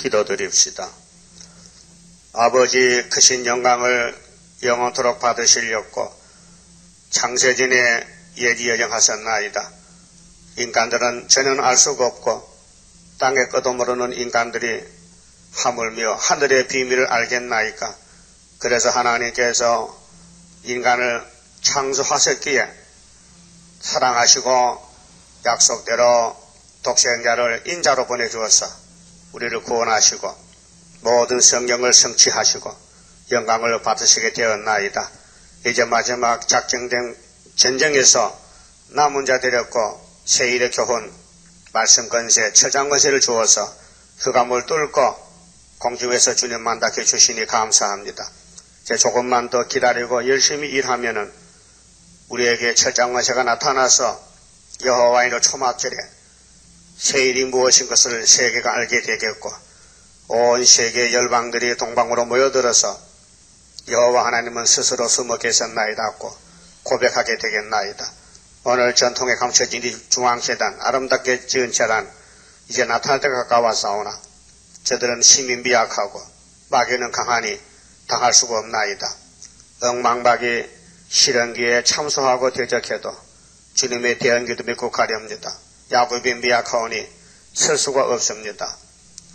기도드립시다. 아버지 크신 영광을 영원토록 받으시려고 창세전에 예지여정하셨나이다. 인간들은 전혀 알 수가 없고 땅의 끝도 모르는 인간들이 하물며 하늘의 비밀을 알겠나이까. 그래서 하나님께서 인간을 창조하셨기에 사랑하시고 약속대로 독생자를 인자로 보내주어서 우리를 구원하시고 모든 성경을 성취하시고 영광을 받으시게 되었나이다. 이제 마지막 작정된 전쟁에서 남은 자 되렸고 세일의 교훈, 말씀 권세, 철장 권세를 주어서 흑암을 뚫고 공중에서 주님 만나게 주시니 감사합니다. 이제 조금만 더 기다리고 열심히 일하면은 우리에게 철장 권세가 나타나서 여호와의 초막절에 세일이 무엇인 것을 세계가 알게 되겠고 온 세계 열방들이 동방으로 모여들어서 여호와 하나님은 스스로 숨어 계셨나이다고 고백하게 되겠나이다. 오늘 전통에 감춰진 이 중앙재단, 아름답게 지은 재단 이제 나타날 때가 가까워사오나 저들은 힘이 미약하고 마귀는 강하니 당할 수가 없나이다. 엉망박이 실현기에 참소하고 대적해도 주님의 대언기도 믿고 가렵니다. 야곱이 미약하오니 설 수가 없습니다.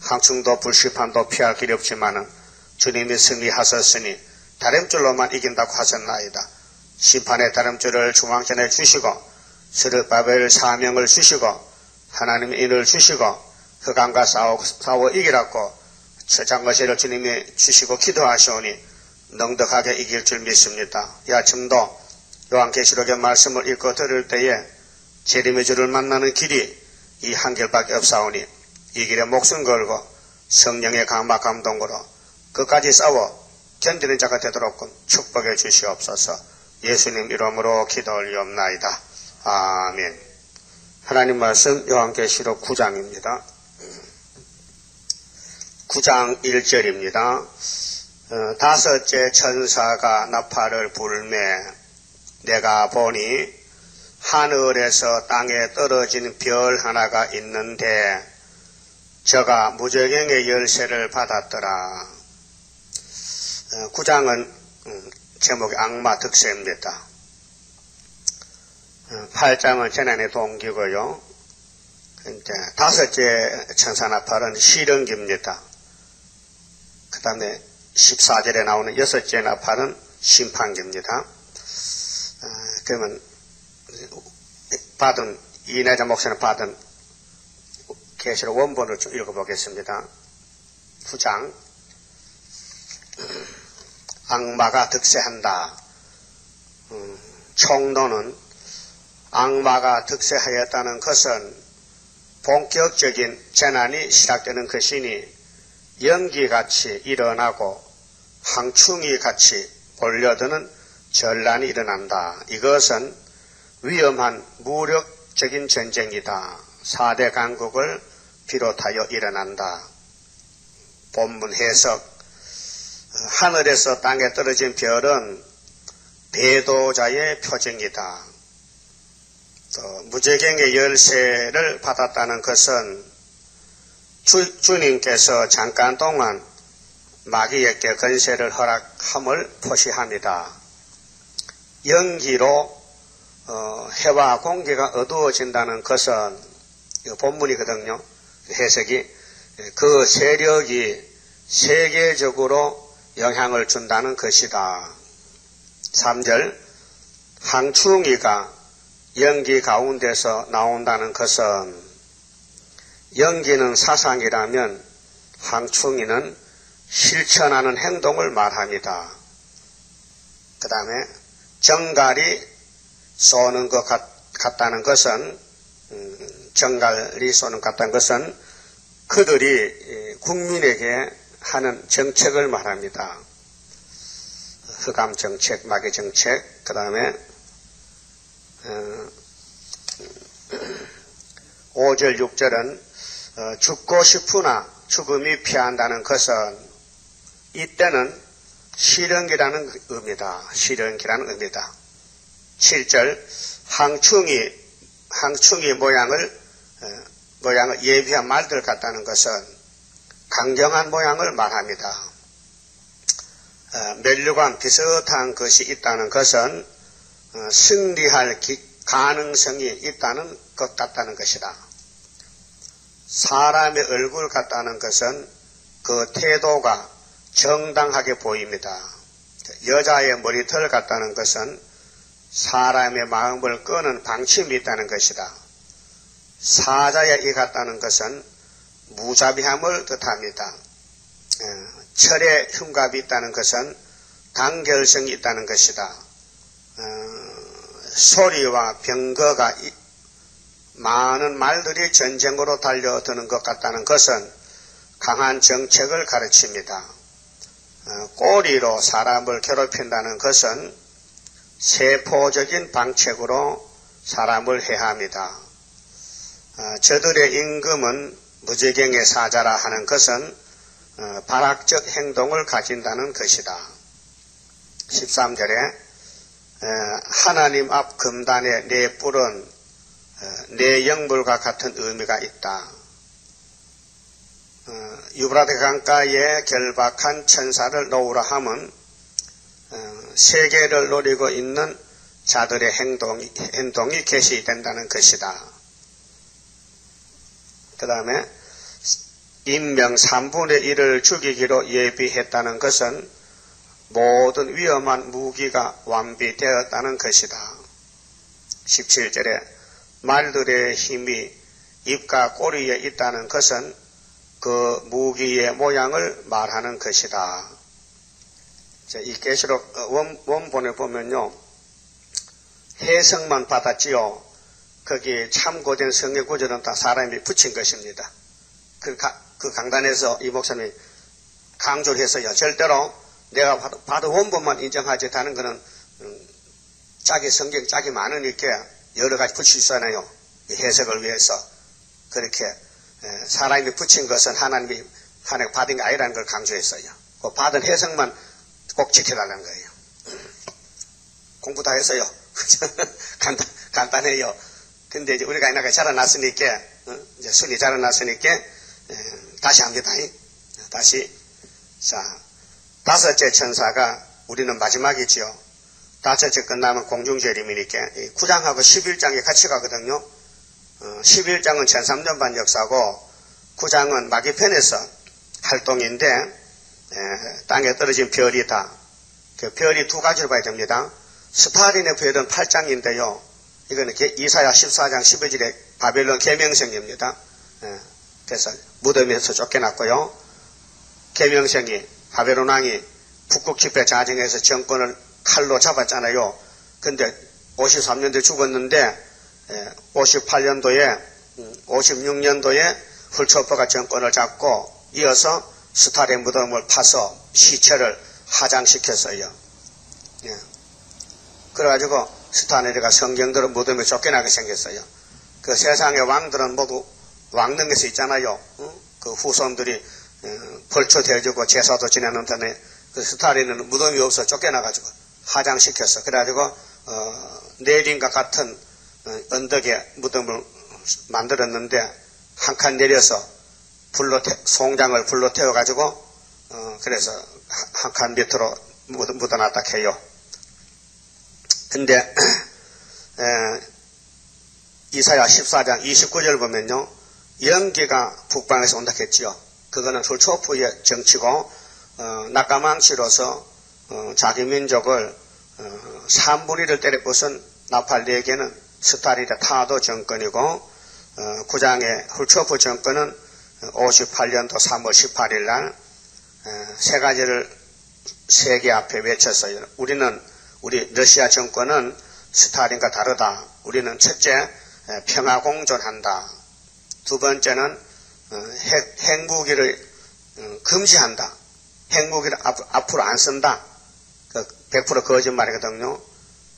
항충도 불시판도 피할 길이 없지만은 주님이 승리하셨으니 다림줄로만 이긴다고 하셨나이다. 심판의 다림줄을 중앙전에 주시고 스룹바벨 사명을 주시고 하나님의 인을 주시고 흑암과 싸워 이기라고 철장거시를 주님이 주시고 기도하시오니 넉넉하게 이길 줄 믿습니다. 이 아침도 요한계시록의 말씀을 읽고 들을 때에 재림의 주를 만나는 길이 이 한 길밖에 없사오니 이 길에 목숨 걸고 성령의 강막 감동으로 끝까지 싸워 견디는 자가 되도록 축복해 주시옵소서. 예수님 이름으로 기도 올리옵나이다. 아멘. 하나님 말씀 요한계시록 9장입니다. 9장 1절입니다. 다섯째 천사가 나팔을 불매 내가 보니 하늘에서 땅에 떨어진 별 하나가 있는데 저가 무저갱의 열쇠를 받았더라. 9장은 제목이 악마 득세입니다. 8장은 재난의 동기고요. 이제 다섯째 천사 나팔은 시련기입니다. 그 다음에 14절에 나오는 여섯째 나팔은 심판기입니다. 그러면 이내자 목사는 받은 계시록 원본을 좀 읽어보겠습니다. 9장 악마가 득세한다. 총론은 악마가 득세하였다는 것은 본격적인 재난이 시작되는 것이니 연기같이 일어나고 항충이같이 몰려드는 전란이 일어난다. 이것은 위험한 무력적인 전쟁이다. 4대 강국을 비롯하여 일어난다. 본문 해석. 하늘에서 땅에 떨어진 별은 배도자의 표징이다. 또 무저갱의 열쇠를 받았다는 것은 주님께서 잠깐 동안 마귀에게 권세를 허락함을 표시합니다. 연기로 해와 공기가 어두워진다는 것은 본문이거든요. 해석이 그 세력이 세계적으로 영향을 준다는 것이다. 3절 항충이가 연기 가운데서 나온다는 것은 연기는 사상이라면 항충이는 실천하는 행동을 말합니다. 그 다음에 정갈이 쏘는 것 같다는 것은 정갈이 쏘는 것 같다는 것은 그들이 국민에게 하는 정책을 말합니다. 흑암 정책, 마귀 정책, 그 다음에 5절, 6절은 죽고 싶으나 죽음이 피한다는 것은 이때는 시련기라는 의미다. 시련기라는 의미다. 7절 항충이 모양을 예비한 말들 같다는 것은 강경한 모양을 말합니다. 면류관 비슷한 것이 있다는 것은 승리할 가능성이 있다는 것 같다는 것이다. 사람의 얼굴 같다는 것은 그 태도가 정당하게 보입니다. 여자의 머리털 같다는 것은 사람의 마음을 끄는 방침이 있다는 것이다. 사자의 이 같다는 것은 무자비함을 뜻합니다. 철의 흉갑이 있다는 것은 단결성이 있다는 것이다. 소리와 병거가 많은 말들이 전쟁으로 달려드는 것 같다는 것은 강한 정책을 가르칩니다. 꼬리로 사람을 괴롭힌다는 것은 세포적인 방책으로 사람을 해합니다. 저들의 임금은 무지경의 사자라 하는 것은 발악적 행동을 가진다는 것이다. 13절에 하나님 앞 금단의 네 뿔은 네 영물과 같은 의미가 있다. 유브라데 강가에 결박한 천사를 놓으라 함은 세계를 노리고 있는 자들의 행동이 계시된다는 것이다. 그 다음에 인명 3분의 1을 죽이기로 예비했다는 것은 모든 위험한 무기가 완비되었다는 것이다. 17절에 말들의 힘이 입과 꼬리에 있다는 것은 그 무기의 모양을 말하는 것이다. 이 계시록 원본에 보면요, 해석만 받았지요. 거기에 참고된 성경 구절은 다 사람이 붙인 것입니다. 그 강단에서 이 목사님이 강조를 했어요. 절대로 내가 봐도 원본만 인정하지 않는 것은 자기 성경 짝이 많으니까 여러 가지 붙일 수 있잖아요. 해석을 위해서. 그렇게 사람이 붙인 것은 하나님이 받은 게 아니라는 걸 강조했어요. 그 받은 해석만 꼭 지켜달라는 거예요. 공부 다 했어요. 간단해요. 근데 이제 우리가 이나가 자라났으니까, 이제 순이 자라났으니까, 다시 합니다. 다시. 자, 다섯째 천사가 우리는 마지막이지요. 다섯째 끝나면 공중재림이니까 9장하고 11장이 같이 가거든요. 11장은 1300년 반 역사고 9장은 마귀편에서 활동인데 땅에 떨어진 별이다. 그 별이 두 가지로 봐야 됩니다. 스타린의 별은 8장인데요. 이거는 이사야 14장 12절에 바벨론 계명성입니다. 그래서 무덤에서 쫓겨났고요. 계명성이 바벨론 왕이 북극 집회 자정에서 정권을 칼로 잡았잖아요. 근데 53년도에 죽었는데 58년도에 56년도에 훌초퍼가 정권을 잡고 이어서 스타린 무덤을 파서 시체를 화장시켰어요. 그래가지고 스타린이가 성경대로 무덤에 쫓겨나게 생겼어요. 그 세상의 왕들은 모두 왕릉에서 있잖아요. 그 후손들이 벌초되어주고 제사도 지내는 다음에 그 스타린은 무덤이 없어 쫓겨나가지고 화장시켰어. 그래가지고 내린과 같은 언덕에 무덤을 만들었는데 한 칸 내려서 송장을 불로 태워가지고 그래서 한 칸 밑으로 묻어놨다 해요. 근데 이사야 14장 29절 보면요, 연기가 북방에서 온다 했지요. 그거는 훌초프의 정치고 낙가망치로서 자기 민족을 3분의 1을 때려 부순 나팔리에게는 스타린의 타도 정권이고 9장의 훌초프 정권은 58년도 3월 18일 날 세 가지를 세계 앞에 외쳤어요. 우리 러시아 정권은 스타린과 다르다. 우리는 첫째, 평화 공존한다. 두 번째는 핵무기를 금지한다. 핵무기를 앞으로 안 쓴다. 100% 거짓말이거든요.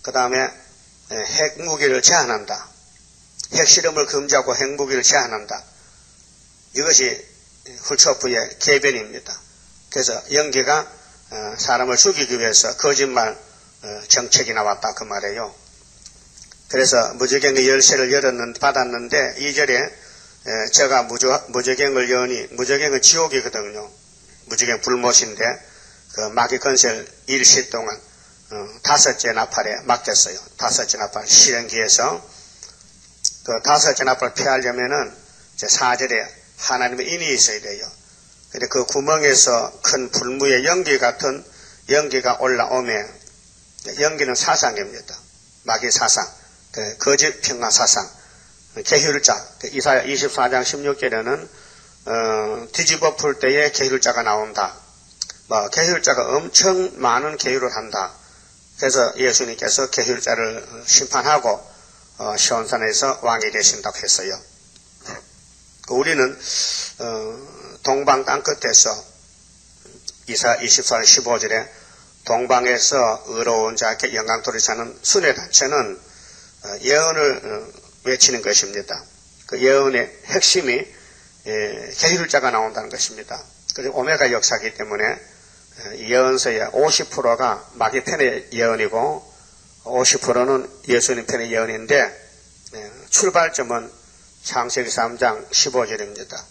그 다음에 핵무기를 제한한다. 핵실험을 금지하고 핵무기를 제한한다. 이것이 훌초프의 계변입니다. 그래서 연기가 사람을 죽이기 위해서 거짓말 정책이 나왔다 그 말이에요. 그래서 무지경의 열쇠를 받았는데 2절에 제가 무저갱을 여니, 무저갱은 지옥이거든요. 무저갱 불못인데, 그 마귀 건설 일시 동안, 5째 나팔에 맡겼어요. 5째 나팔 실행기에서, 그 5째 나팔을 피하려면은, 이제 4절에 하나님의 인이 있어야 돼요. 근데 그 구멍에서 큰 불무의 연기 같은 연기가 올라오면, 연기는 사상입니다. 마귀 사상, 그 거짓 평화 사상, 계율자, 이사야 24장 16절에는 뒤집어 풀 때에 계율자가 나온다. 계율자가 엄청 많은 계율을 한다. 그래서 예수님께서 계율자를 심판하고 시온산에서 왕이 되신다고 했어요. 우리는 동방 땅끝에서 이사야 24장 15절에 동방에서 의로운 자에게 영광돌이 사는 순회단체는 예언을 외치는 것입니다. 그 예언의 핵심이 계율자가 나온다는 것입니다. 그리고 오메가 역사이기 때문에 예언서의 50%가 마귀 편의 예언이고 50%는 예수님 편의 예언인데 출발점은 창세기 3장 15절입니다.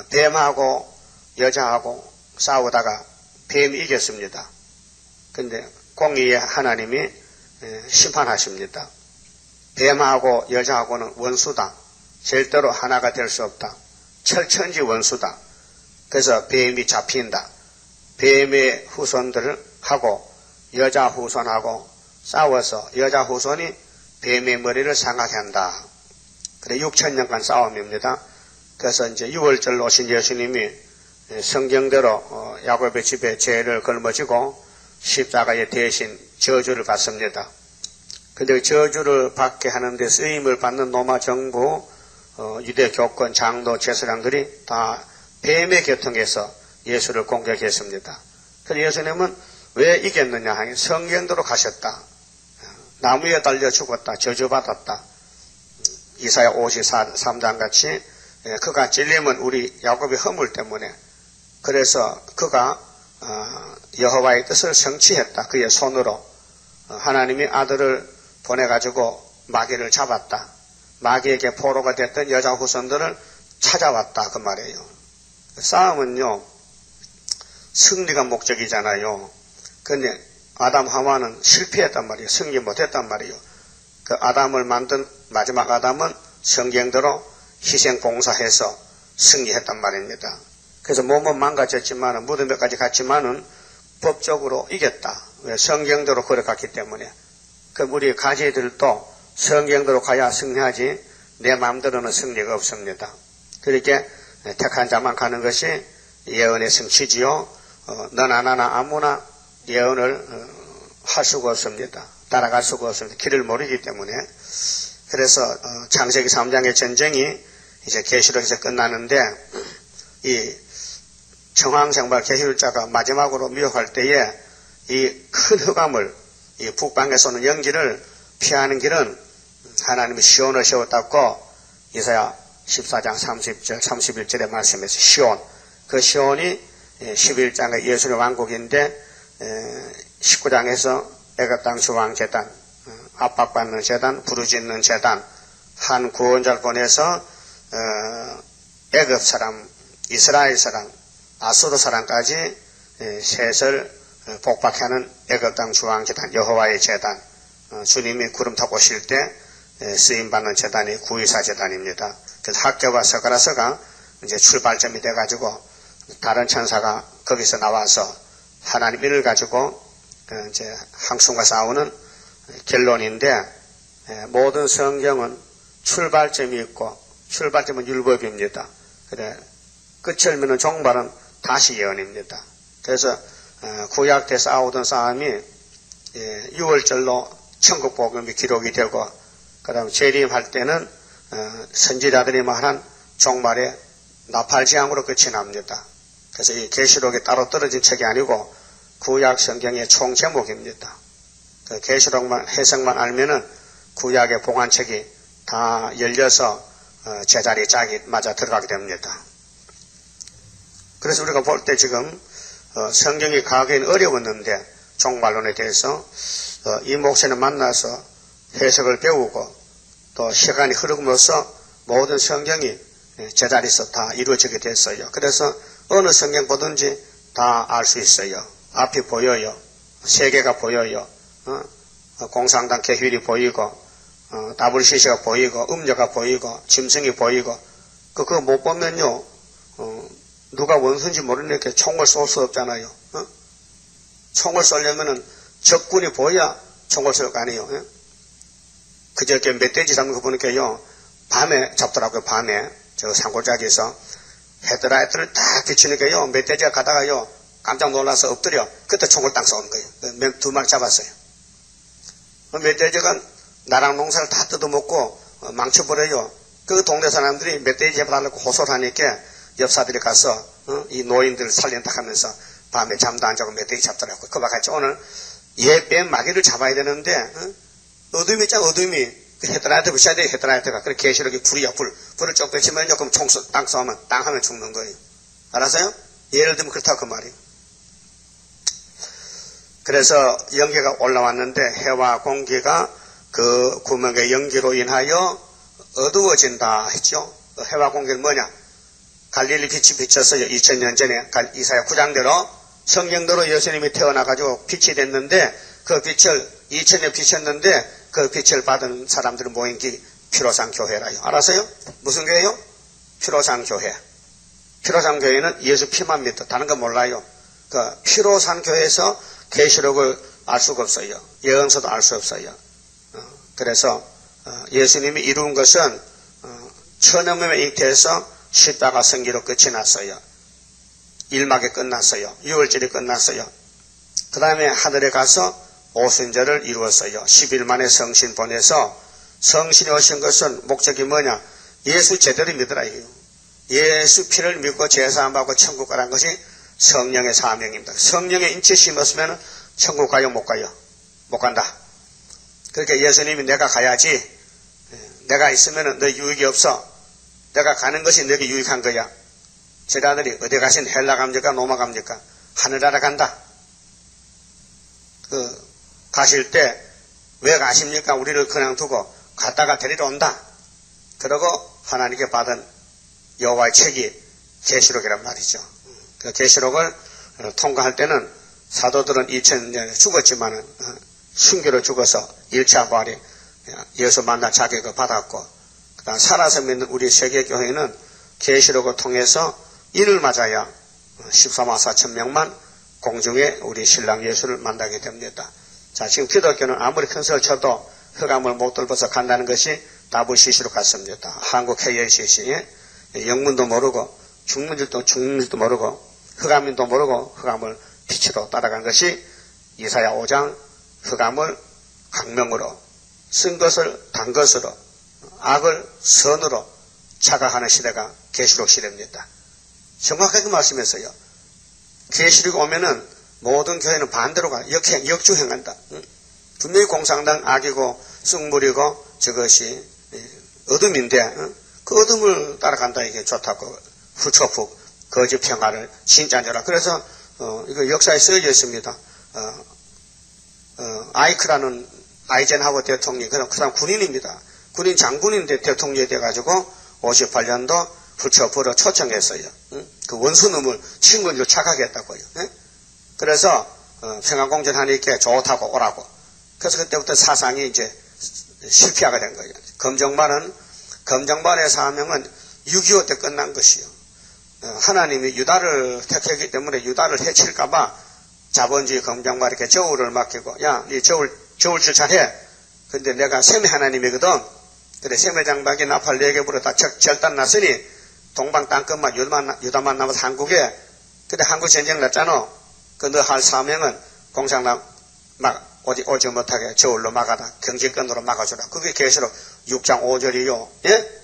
뱀하고 여자하고 싸우다가 뱀이 이겼습니다. 근데 공의의 하나님이 심판하십니다. 뱀하고 여자하고는 원수다. 절대로 하나가 될 수 없다. 철천지 원수다. 그래서 뱀이 잡힌다. 뱀의 후손들하고 여자 후손하고 싸워서 여자 후손이 뱀의 머리를 상하게 한다. 그래 6,000년간 싸움입니다. 그래서 이제 6월절 오신 예수님이 성경대로 야곱의 집에 죄를 걸머지고 십자가에 대신 저주를 받습니다. 근데 저주를 받게 하는데 쓰임을 받는 로마 정부, 유대 교권, 장로, 제사장들이 다 뱀의 계통에서 예수를 공격했습니다. 그래서 예수님은 왜 이겼느냐 하니 성경대로 가셨다. 나무에 달려 죽었다. 저주받았다. 이사야 53장 같이 그가 찔림은 우리 야곱의 허물 때문에 그래서 그가 여호와의 뜻을 성취했다. 그의 손으로 하나님이 아들을 보내가지고 마귀를 잡았다. 마귀에게 포로가 됐던 여자 후손들을 찾아왔다. 그 말이에요. 싸움은요 승리가 목적이잖아요. 근데 아담 하와는 실패했단 말이에요. 승리 못했단 말이에요. 그 아담을 만든 마지막 아담은 성경대로 희생 봉사해서 승리했단 말입니다. 그래서 몸은 망가졌지만 무덤에까지 갔지만은 법적으로 이겼다. 왜? 성경대로 걸어갔기 때문에. 그 우리 가지들도 성경대로 가야 승리하지 내 마음대로는 승리가 없습니다. 그렇게 택한 자만 가는 것이 예언의 성취지요. 너나 나나 아무나 예언을 할 수가 없습니다. 따라갈 수가 없습니다. 길을 모르기 때문에. 그래서 창세기 3장의 전쟁이 이제 계시록에서 끝나는데 이 정황생발 계율자가 마지막으로 미혹할 때에 이 큰 흑암을 이 북방에서 오는 연기를 피하는 길은 하나님이 시온을 세웠다고 이사야 14장 30절 31절에 말씀해서 시온, 그 시온이 11장의 예수의 왕국인데 19장에서 애굽 땅 주왕 제단, 압박받는 제단, 부르짖는 제단, 한 구원자를 보내서 애굽 사람, 이스라엘 사람, 아수르 사람까지 셋을 복박하는 애굽 땅 주왕 제단, 여호와의 제단, 주님이 구름 타고 오실 때 쓰임받는 제단이 구의사 제단입니다. 그래서 학교와 서가라서가 이제 출발점이 돼가지고 다른 천사가 거기서 나와서 하나님 인을 가지고 이제 항순과 싸우는 결론인데 모든 성경은 출발점이 있고 출발점은 율법입니다. 그래 끝을 맺는 종말은 다시 예언입니다. 그래서 구약 때 싸우던 싸움이 6월절로 천국 복음이 기록이 되고 그 다음에 재림할 때는 선지자들이 말한 종말에 나팔지향으로 끝이 납니다. 그래서 이 계시록이 따로 떨어진 책이 아니고 구약 성경의 총 제목입니다. 그 계시록만 해석만 알면은 구약의 봉안책이 다 열려서 제자리 짝이 맞아 들어가게 됩니다. 그래서 우리가 볼 때 지금 성경이 가기는 어려웠는데 종말론에 대해서 이 목사님 만나서 해석을 배우고 또 시간이 흐름으로써 모든 성경이 제자리에서 다 이루어지게 됐어요. 그래서 어느 성경 보든지 다 알 수 있어요. 앞이 보여요. 세계가 보여요. 공산당 계획이 보이고 WCC가 보이고 음료가 보이고 짐승이 보이고 그거 못 보면요 누가 원수인지 모르니까 총을 쏠 수 없잖아요. 총을 쏘려면은 적군이 보여야 총을 쏠 거 아니에요. 그저께 멧돼지 잡는 거 보니까요 밤에 잡더라고요. 밤에 저 산골짜기에서 헤드라이트를 딱 비추니까요 멧돼지가 가다가요 깜짝 놀라서 엎드려 그때 총을 딱 쏘는 거예요. 두 마리 잡았어요. 멧돼지가 나랑 농사를 다 뜯어먹고 망쳐버려요. 그 동네 사람들이 멧돼지 잡아달라고 호소를 하니까 옆사들이 가서 이 노인들을 살린다 하면서 밤에 잠도 안 자고 멧돼지 잡더라고요. 그와 같이 오늘 얘뱀 마귀를 잡아야 되는데 어둠이 있잖아. 어둠이 그 헤드라이트 붙여야 돼요. 헤드라이트가. 그래 계시록이 불이야. 불을 쭉 붙이면 조금 총 땅 쏘면 땅 하면 죽는 거예요. 알았어요? 예를 들면 그렇다고 그 말이에요. 그래서 연기가 올라왔는데 해와 공기가 그 구멍의 연기로 인하여 어두워진다 했죠. 해와 공기는 뭐냐? 갈릴리 빛이 비쳤어요. 2000년 전에 이사야 9장대로 성경대로 예수님이 태어나가지고 빛이 됐는데 그 빛을 2000년 비쳤는데 그 빛을 받은 사람들은 모인 게 피로상 교회라요. 알았어요? 무슨 교회요? 피로상 교회. 피로상 교회는 예수 피만 믿어. 다른 거 몰라요. 그 피로상 교회에서 계시록을 알 수가 없어요. 예언서도 알 수 없어요. 그래서 예수님이 이룬 것은 천여명의 잉태에서 십자가 성기로 끝이 났어요. 일막에 끝났어요. 6월절이 끝났어요. 그 다음에 하늘에 가서 오순절을 이루었어요. 10일 만에 성신 보내서 성신이 오신 것은 목적이 뭐냐? 예수 제대로 믿으라 이거예요. 예수 피를 믿고 제사함하고 천국 가라는 것이 성령의 사명입니다. 성령의 인체 심었으면 천국 가요? 못 가요? 못 간다. 그러니까 예수님이 내가 가야지 내가 있으면 너 유익이 없어. 내가 가는 것이 너에게 유익한 거야. 제자들이 어디 가신 헬라 갑니까? 로마 갑니까? 하늘나라 간다. 가실 때 왜 가십니까? 우리를 그냥 두고 갔다가 데리러 온다. 그러고 하나님께 받은 여호와의 책이 계시록이란 말이죠. 그 계시록을 통과할 때는 사도들은 2000년에 죽었지만은 순교로 죽어서 1차 부활이 예수 만날 자격을 받았고 그다음 살아서 믿는 우리 세계교회는 계시록을 통해서 인을 맞아야 14만 4천 명만 공중에 우리 신랑 예수를 만나게 됩니다. 자, 지금 기독교는 아무리 큰 소리를 쳐도 흑암을 못 돌봐서 간다는 것이 WCC로 갔습니다. 한국 KLCC 영문도 모르고 죽는 줄도 모르고 흑암인도 모르고 흑암을 빛으로 따라간 것이 이사야 5장 흑암을 광명으로 쓴 것을 단 것으로 악을 선으로 자각하는 시대가 계시록 시대입니다. 정확하게 말씀했어요. 계시록이 오면은 모든 교회는 반대로 가. 역주행한다. 분명히 공산당 악이고 쑥물이고 저것이 어둠인데 그 어둠을 따라간다 이게 좋다고 후초풍 거짓 평화를 진짜인 줄 알아. 그래서 이거 역사에 쓰여져 있습니다. 아이크라는 아이젠하워 대통령이 그 사람 군인입니다. 군인 장군인데 대통령이 돼가지고 58년도 후초풍으로 초청했어요. 그 원수놈을 친구인 줄 착각했다고요. 그래서 평화공전 하니까 좋다고 오라고. 그래서 그때부터 사상이 이제 실패하게 된 거예요. 검정반의 사명은 6.25 때 끝난 것이요. 하나님이 유다를 택했기 때문에 유다를 해칠까봐 자본주의 검정반 이렇게 저울을 맡기고 야, 네 저울 출찬해. 근데 내가 셈의 하나님이거든. 그래 셈의 장박이 나팔 4개 불어 다 절단 났으니 동방 땅끝만 유다만 남아서 한국에 그때 한국 전쟁 났잖아. 그 너 할 사명은 공산당 오지 못하게 저울로 막아라. 경제권으로 막아주라. 그게 계시록 6장 5절이요. 예?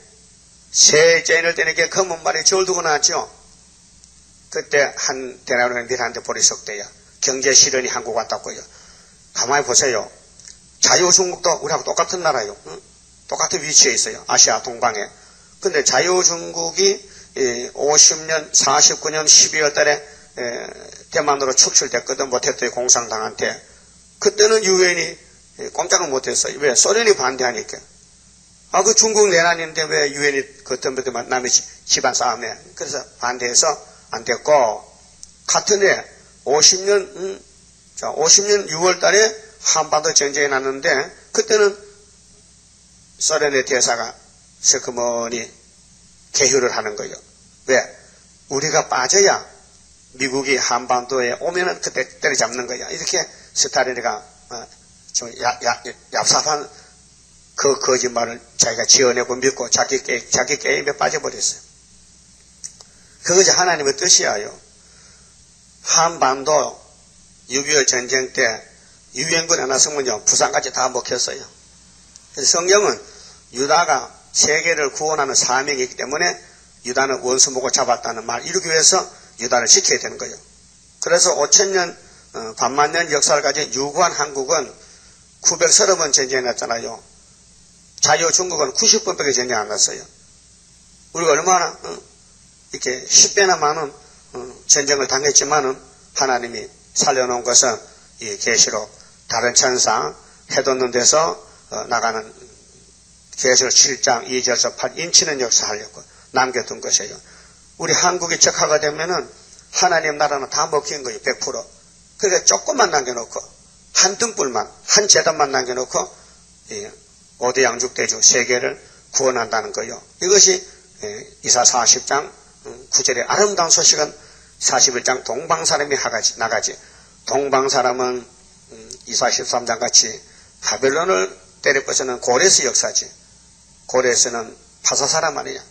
세제인을 때니까 검은 말에 저울 두고 나왔죠. 그때 한 대나무는 밀한테 보리석대야. 경제 실현이 한국 왔다고요. 가만히 보세요. 자유중국도 우리하고 똑같은 나라요. 응? 똑같은 위치에 있어요. 아시아 동방에. 근데 자유중국이 50년, 49년 12월 달에 대만으로 축출됐거든. 못했더니 공산당한테. 그때는 유엔이 꼼짝을 못했어요. 왜? 소련이 반대하니까. 그 중국 내란인데 왜 유엔이 그때부터 남의 집안 싸움에. 그래서 반대해서 안 됐고, 같은 해 50년 6월 달에 한반도 전쟁이 났는데, 그때는 소련의 대사가 슬그머니 개휴를 하는 거예요. 왜? 우리가 빠져야 미국이 한반도에 오면은 그때 때려잡는 거야. 이렇게 스탈린이가 좀 얍삽한 그 거짓말을 자기가 지어내고 믿고 자기 게임에 빠져버렸어요. 그것이 하나님의 뜻이야요. 한반도 6.25 전쟁 때 유엔군 하나 쓰면요 부산까지 다 먹혔어요. 그래서 성경은 유다가 세계를 구원하는 사명이 있기 때문에 유다는 원수목을 잡았다는 말 이루기 위해서 유다를 지켜야 되는 거예요. 그래서 5,000년 반만년 역사를 가진 유구한 한국은 930번 전쟁이 났잖아요. 자유 중국은 90번밖에 전쟁 안 났어요. 우리가 얼마나 이렇게 10배나 많은 전쟁을 당했지만은 하나님이 살려놓은 것은 이 계시록 다른 천상 해돋는 데서 나가는 계시록 7장 2절에서 8 인치는 역사하려고 남겨둔 것이에요. 우리 한국이 적화가 되면은 하나님 나라는 다 먹힌 거예요. 100%. 그러니까 조금만 남겨놓고 한 등불만 한 재단만 남겨놓고 5대 양죽대주 세계를 구원한다는 거예요. 이것이 이사 40장 9절의 아름다운 소식은 41장 동방사람이 나가지. 동방사람은 이사 13장 같이 바벨론을 때려부수는 고레스 역사지. 고레스는 파사 사람 아니냐.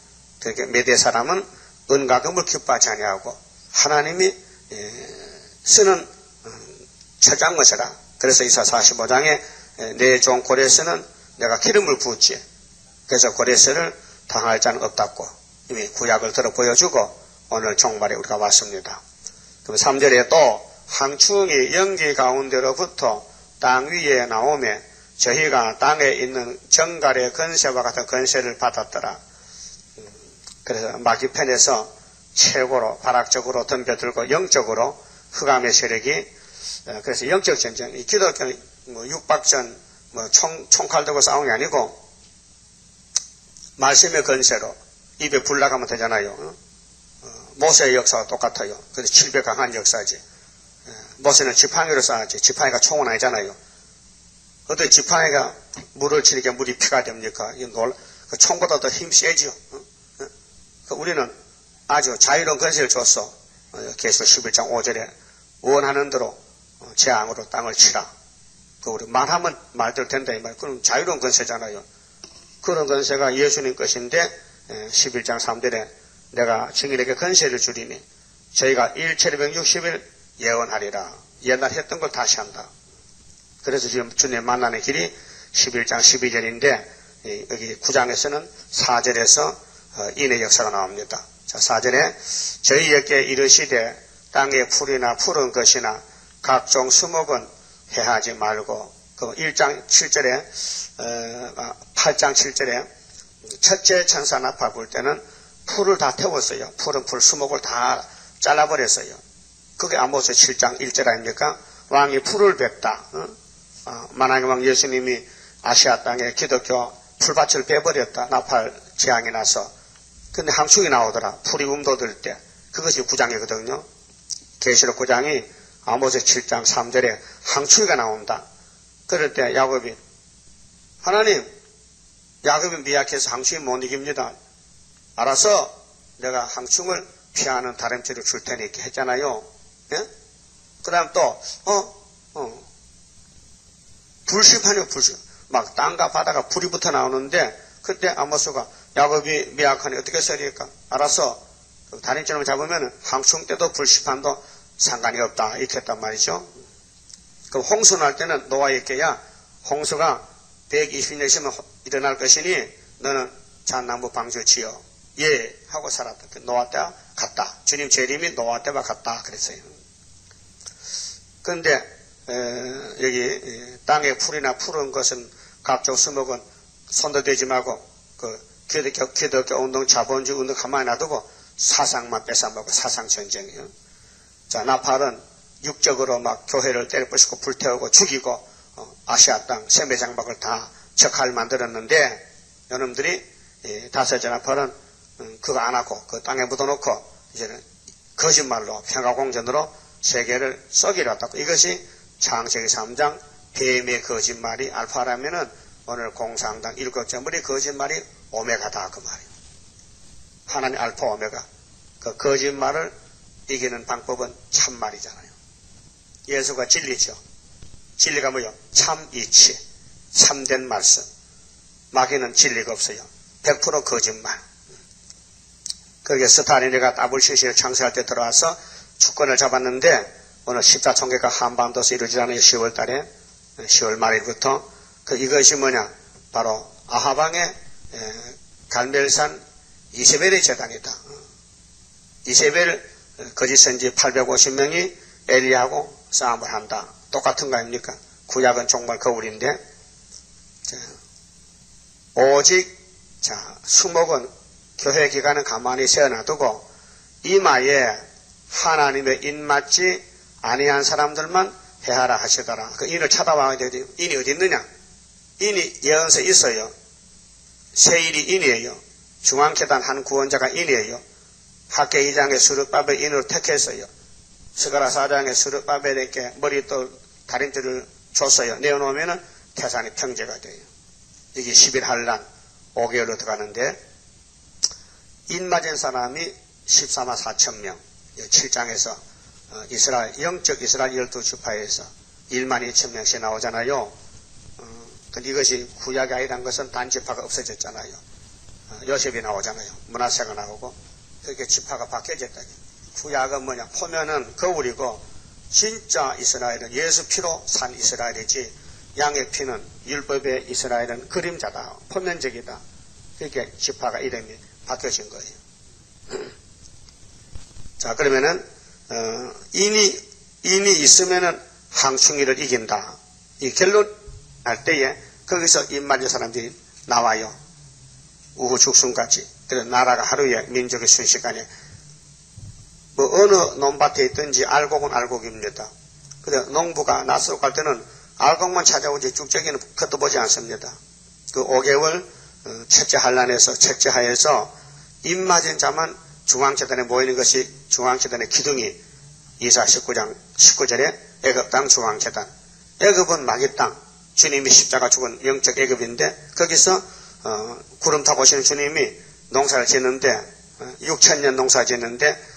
그러니까 메대 사람은 은과 금을 기뻐하지 아니하고 하나님이 쓰는 처장것이라. 그래서 이사 45장에 내 종 고레스는 내가 기름을 부었지. 그래서 고레스를 당할 자는 없다고 이미 구약을 들어 보여주고 오늘 종말에 우리가 왔습니다. 그럼 3절에 또 항충이 연기 가운데로부터 땅 위에 나오며 저희가 땅에 있는 정갈의 건세와 같은 건세를 받았더라. 그래서 마귀편에서 최고로 발악적으로 덤벼들고 영적으로 흑암의 세력이 그래서 영적 전쟁, 이 기독교 육박전 총칼 들고 싸운 게 아니고 말씀의 건세로 입에 불 나가면 되잖아요. 모세의 역사가 똑같아요. 그래서 700 강한 역사지. 모세는 지팡이로 싸웠지. 지팡이가 총은 아니잖아요. 어떻게 지팡이가 물을 치니까 물이 피가 됩니까? 그 총보다 더 힘 세지요. 우리는 아주 자유로운 건세를 줬어. 계시록 11장 5절에 원하는 대로 재앙으로 땅을 치라. 우리 말하면 말대로 된다 이 말. 그럼 자유로운 건세잖아요. 그런 건세가 예수님 것인데 11장 3절에 내가 증인에게 건세를 주리니 저희가 1760일 예언하리라. 옛날 했던 걸 다시 한다. 그래서 지금 주님 만나는 길이 11장 12절인데 여기 9장에서는 4절에서 인의 역사가 나옵니다. 자, 4절에 저희에게 이르시되 땅의 풀이나 푸른 것이나 각종 수목은 해하지 말고 그 1장 7절에 8장 7절에 첫째 천사 나팔 불 때는 풀을 다 태웠어요. 푸른 풀 수목을 다 잘라버렸어요. 그게 아모스 7장 1절 아닙니까? 왕이 풀을 뱉다. 만왕의 왕 예수님이 아시아 땅에 기독교 풀밭을 베버렸다. 나팔 재앙이 나서. 근데 항충이 나오더라. 풀이 움도들 때. 그것이 9장이거든요. 계시록 9장이 아모스 7장 3절에 항충이가 나온다. 그럴 때 야곱이 하나님 야곱이 미약해서 항충이 못 이깁니다. 알아서 내가 항충을 피하는 다림질을 줄 테니 이렇게 했잖아요. 예? 그 다음 또 불씨판이요. 불씨. 막 땅과 바다가 불이 붙어 나오는데 그때 아모스가 야곱이 미약하니 어떻게 써야될까? 알아서 다림질을 잡으면 항충 때도 불씨판도 상관이 없다. 이렇게 했단 말이죠. 그럼 홍수 날 때는 노아에게야 홍수가 120년 있으면 일어날 것이니 너는 잣나무 방주 지어. 예 하고 살았다. 노아 때와 같다. 주님 재림이 노아 때와 같다. 그랬어요. 그런데 여기 땅에 풀이나 푸른 것은 각종 수목은 손도 대지 말고 그 기독교 운동 자본주의 운동 가만히 놔두고 사상만 뺏어먹고 사상 전쟁이에요. 자, 나팔은 육적으로 막 교회를 때려부수고 불태우고 죽이고 아시아 땅 세매장막을 다 적할 만들었는데 여러분들이 다섯째 나팔은 그거 안 하고 그 땅에 묻어놓고 이제는 거짓말로 평화공전으로 세계를 썩이려 했다고. 이것이 창세기 3장 뱀의 거짓말이 알파라면은 오늘 공산당 일곱째물이 거짓말이 오메가다 그 말이에요. 하나님 알파 오메가. 그 거짓말을 이기는 방법은 참말이잖아요. 예수가 진리죠. 진리가 뭐요? 참이치, 참된 말씀. 마귀는 진리가 없어요. 100% 거짓말. 그렇게 스타린이가 WCC를 창설할 때 들어와서 주권을 잡았는데 오늘 십자총회가 한반도에서 이루어지잖아요. 10월 달에 10월 말일부터 이것이 뭐냐? 바로 아하방의 갈멜산 이세벨의 재단이다. 이세벨 거짓 선지 850명이 엘리야하고 싸움을 한다. 똑같은 거 아닙니까? 구약은 정말 거울인데 오직 수목은 교회 기간은 가만히 세워놔두고 이마에 하나님의 인맞지 아니한 사람들만 해하라 하시더라. 그 인을 찾아와야 돼요. 인이 어디 있느냐? 인이 예언서에 있어요. 세일이 인이에요. 중앙계단 한 구원자가 인이에요. 학계 2장의 수르바벨 인으로 택했어요. 스가랴 4장의 수르바벨에게 머리돌 다림줄을 줬어요. 내어놓으면 태산이 평제가 돼요. 이게 11한란 5개월로 들어가는데 인 맞은 사람이 14만 4천 명. 7장에서 이스라엘 영적 이스라엘 12지파에서 1만 2천 명씩 나오잖아요. 근데 이것이 구약이 아니란 것은 단지파가 없어졌잖아요. 요셉이 나오잖아요. 므낫세가 나오고 그렇게 지파가 바뀌어졌다. 구약은 뭐냐? 포면은 거울이고 진짜 이스라엘은 예수 피로 산 이스라엘이지 양의 피는 율법의 이스라엘은 그림자다. 포면적이다. 그렇게 지파가 이름이 바뀌어진 거예요. 자, 그러면은 인이 있으면은 항충이를 이긴다. 이 결론 할 때에 거기서 입 맞은 사람들이 나와요. 우후 죽순같이. 그래서 나라가 하루에 민족의 순식간에 뭐 어느 논밭에 있든지 알곡은 알곡입니다. 그래서 농부가 낯으로 갈 때는 알곡만 찾아오지 쭉저기는 그것도 보지 않습니다. 그 5개월 첫째 한란에서 책제하에서 입 맞은 자만 중앙재단에 모이는 것이 중앙재단의 기둥이 이사 19장 19절에 애굽 땅 중앙재단. 애굽은 마귀 땅. 주님이 십자가 죽은 영적 애굽인데 거기서 구름 타고 오시는 주님이 농사를 짓는데 6,000년 농사 짓는데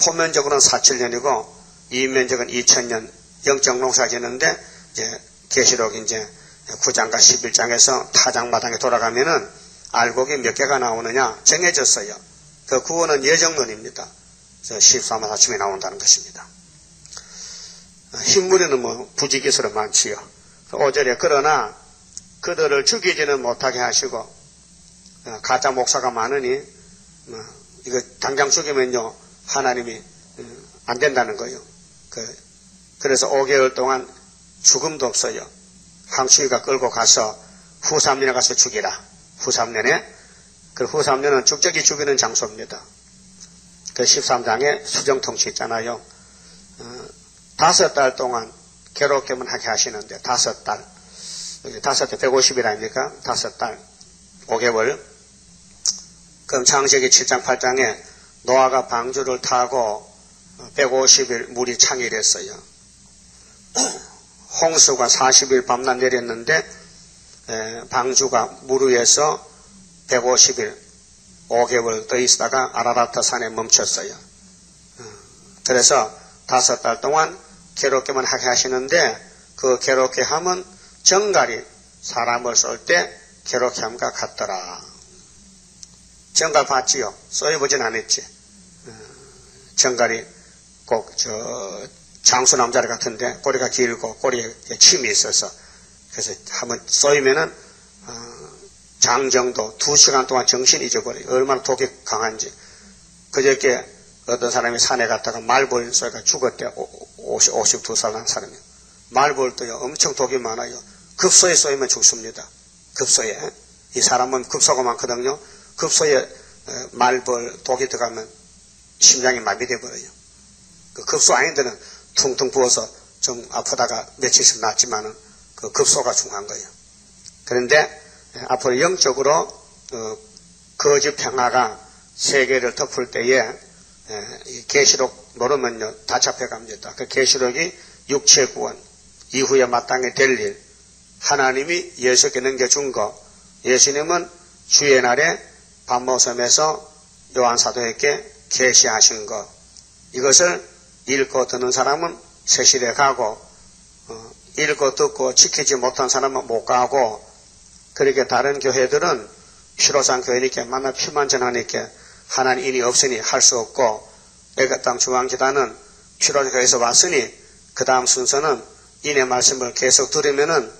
포면적으로는 4,000년이고 이면적은 2,000년 영적 농사 짓는데 이제 계시록 이제 9장과 11장에서 타장마당에 돌아가면은 알곡이 몇 개가 나오느냐 정해졌어요. 그 구원은 예정론입니다. 14만 4층에 나온다는 것입니다. 흰무리는 뭐 부지기수로 많지요. 5절에 그러나 그들을 죽이지는 못하게 하시고 가짜 목사가 많으니 이거 당장 죽이면요 하나님이 안 된다는 거예요. 그래서 5개월 동안 죽음도 없어요. 항추이가 끌고 가서 후 3년에 가서 죽이라. 후 3년에 그 후 3년은 죽적이 죽이는 장소입니다. 그 13장에 수정통치 있잖아요. 5달 동안 괴롭게만 하게 하시는데 5달 5달 150일 아닙니까? 5달 5개월. 그럼 창세기 7장 8장에 노아가 방주를 타고 150일 물이 창일했어요. 홍수가 40일 밤낮 내렸는데 방주가 물 위에서 150일 5개월 더 있다가 아라라트 산에 멈췄어요. 그래서 5달 동안 괴롭게만 하게 하시는데 그 괴롭게 함은 정갈이 사람을 쏠 때 괴롭게 함과 같더라. 정갈 봤지요? 쏘여보진 않았지. 정갈이 꼭 장수 남자리 같은데 꼬리가 길고 꼬리에 침이 있어서 그래서 한번 쏘이면은 장정도 2시간 동안 정신 잊어버려요. 얼마나 독이 강한지. 그저께 어떤 사람이 산에 갔다가 말벌 쏘니까 죽었대. 52살 난 사람이. 말벌도요 엄청 독이 많아요. 급소에 쏘이면 죽습니다. 급소에. 이 사람은 급소가 많거든요. 급소에 말벌 독이 들어가면 심장이 마비돼 버려요. 그 급소 아닌데는 퉁퉁 부어서 좀 아프다가 며칠씩 낫지만은 그 급소가 중요한 거예요. 그런데 앞으로 영적으로 거짓 평화가 세계를 덮을 때에 계시록 모르면요 다 잡혀갑니다. 그 계시록이 육체 구원 이후에 마땅히 될 일, 하나님이 예수께 넘겨준 거, 예수님은 주의 날에 밤모섬에서 요한 사도에게 계시하신 것, 이것을 읽고 듣는 사람은 세실에 가고 읽고 듣고 지키지 못한 사람은 못 가고, 그렇게 다른 교회들은 피로산 교회니까 만나 피만전하니까 하나님이 없으니 할 수 없고, 애가땅 중앙기단은 피로산 교회에서 왔으니 그 다음 순서는 인의 말씀을 계속 들으면은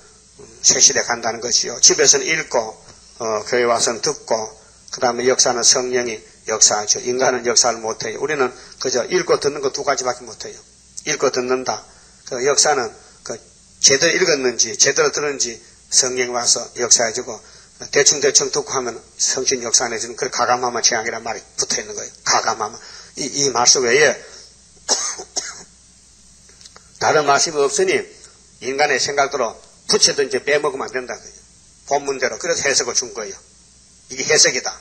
세실에 간다는 것이요. 집에서는 읽고 교회 와서는 듣고, 그 다음에 역사는 성령이 역사하죠. 인간은 역사를 못해요. 우리는 그저 읽고 듣는 거 두 가지밖에 못해요. 읽고 듣는다. 그 역사는 제대로 읽었는지 제대로 들었는지 성령이 와서 역사해주고, 대충 듣고 하면 성신 역사 안 해주는 그 가감하면 재앙이란 말이 붙어있는 거예요. 가감하면. 이 말씀 외에 다른 말씀이 없으니 인간의 생각대로 붙이든지 빼먹으면 안 된다. 본문대로. 그래서 해석을 준 거예요. 이게 해석이다.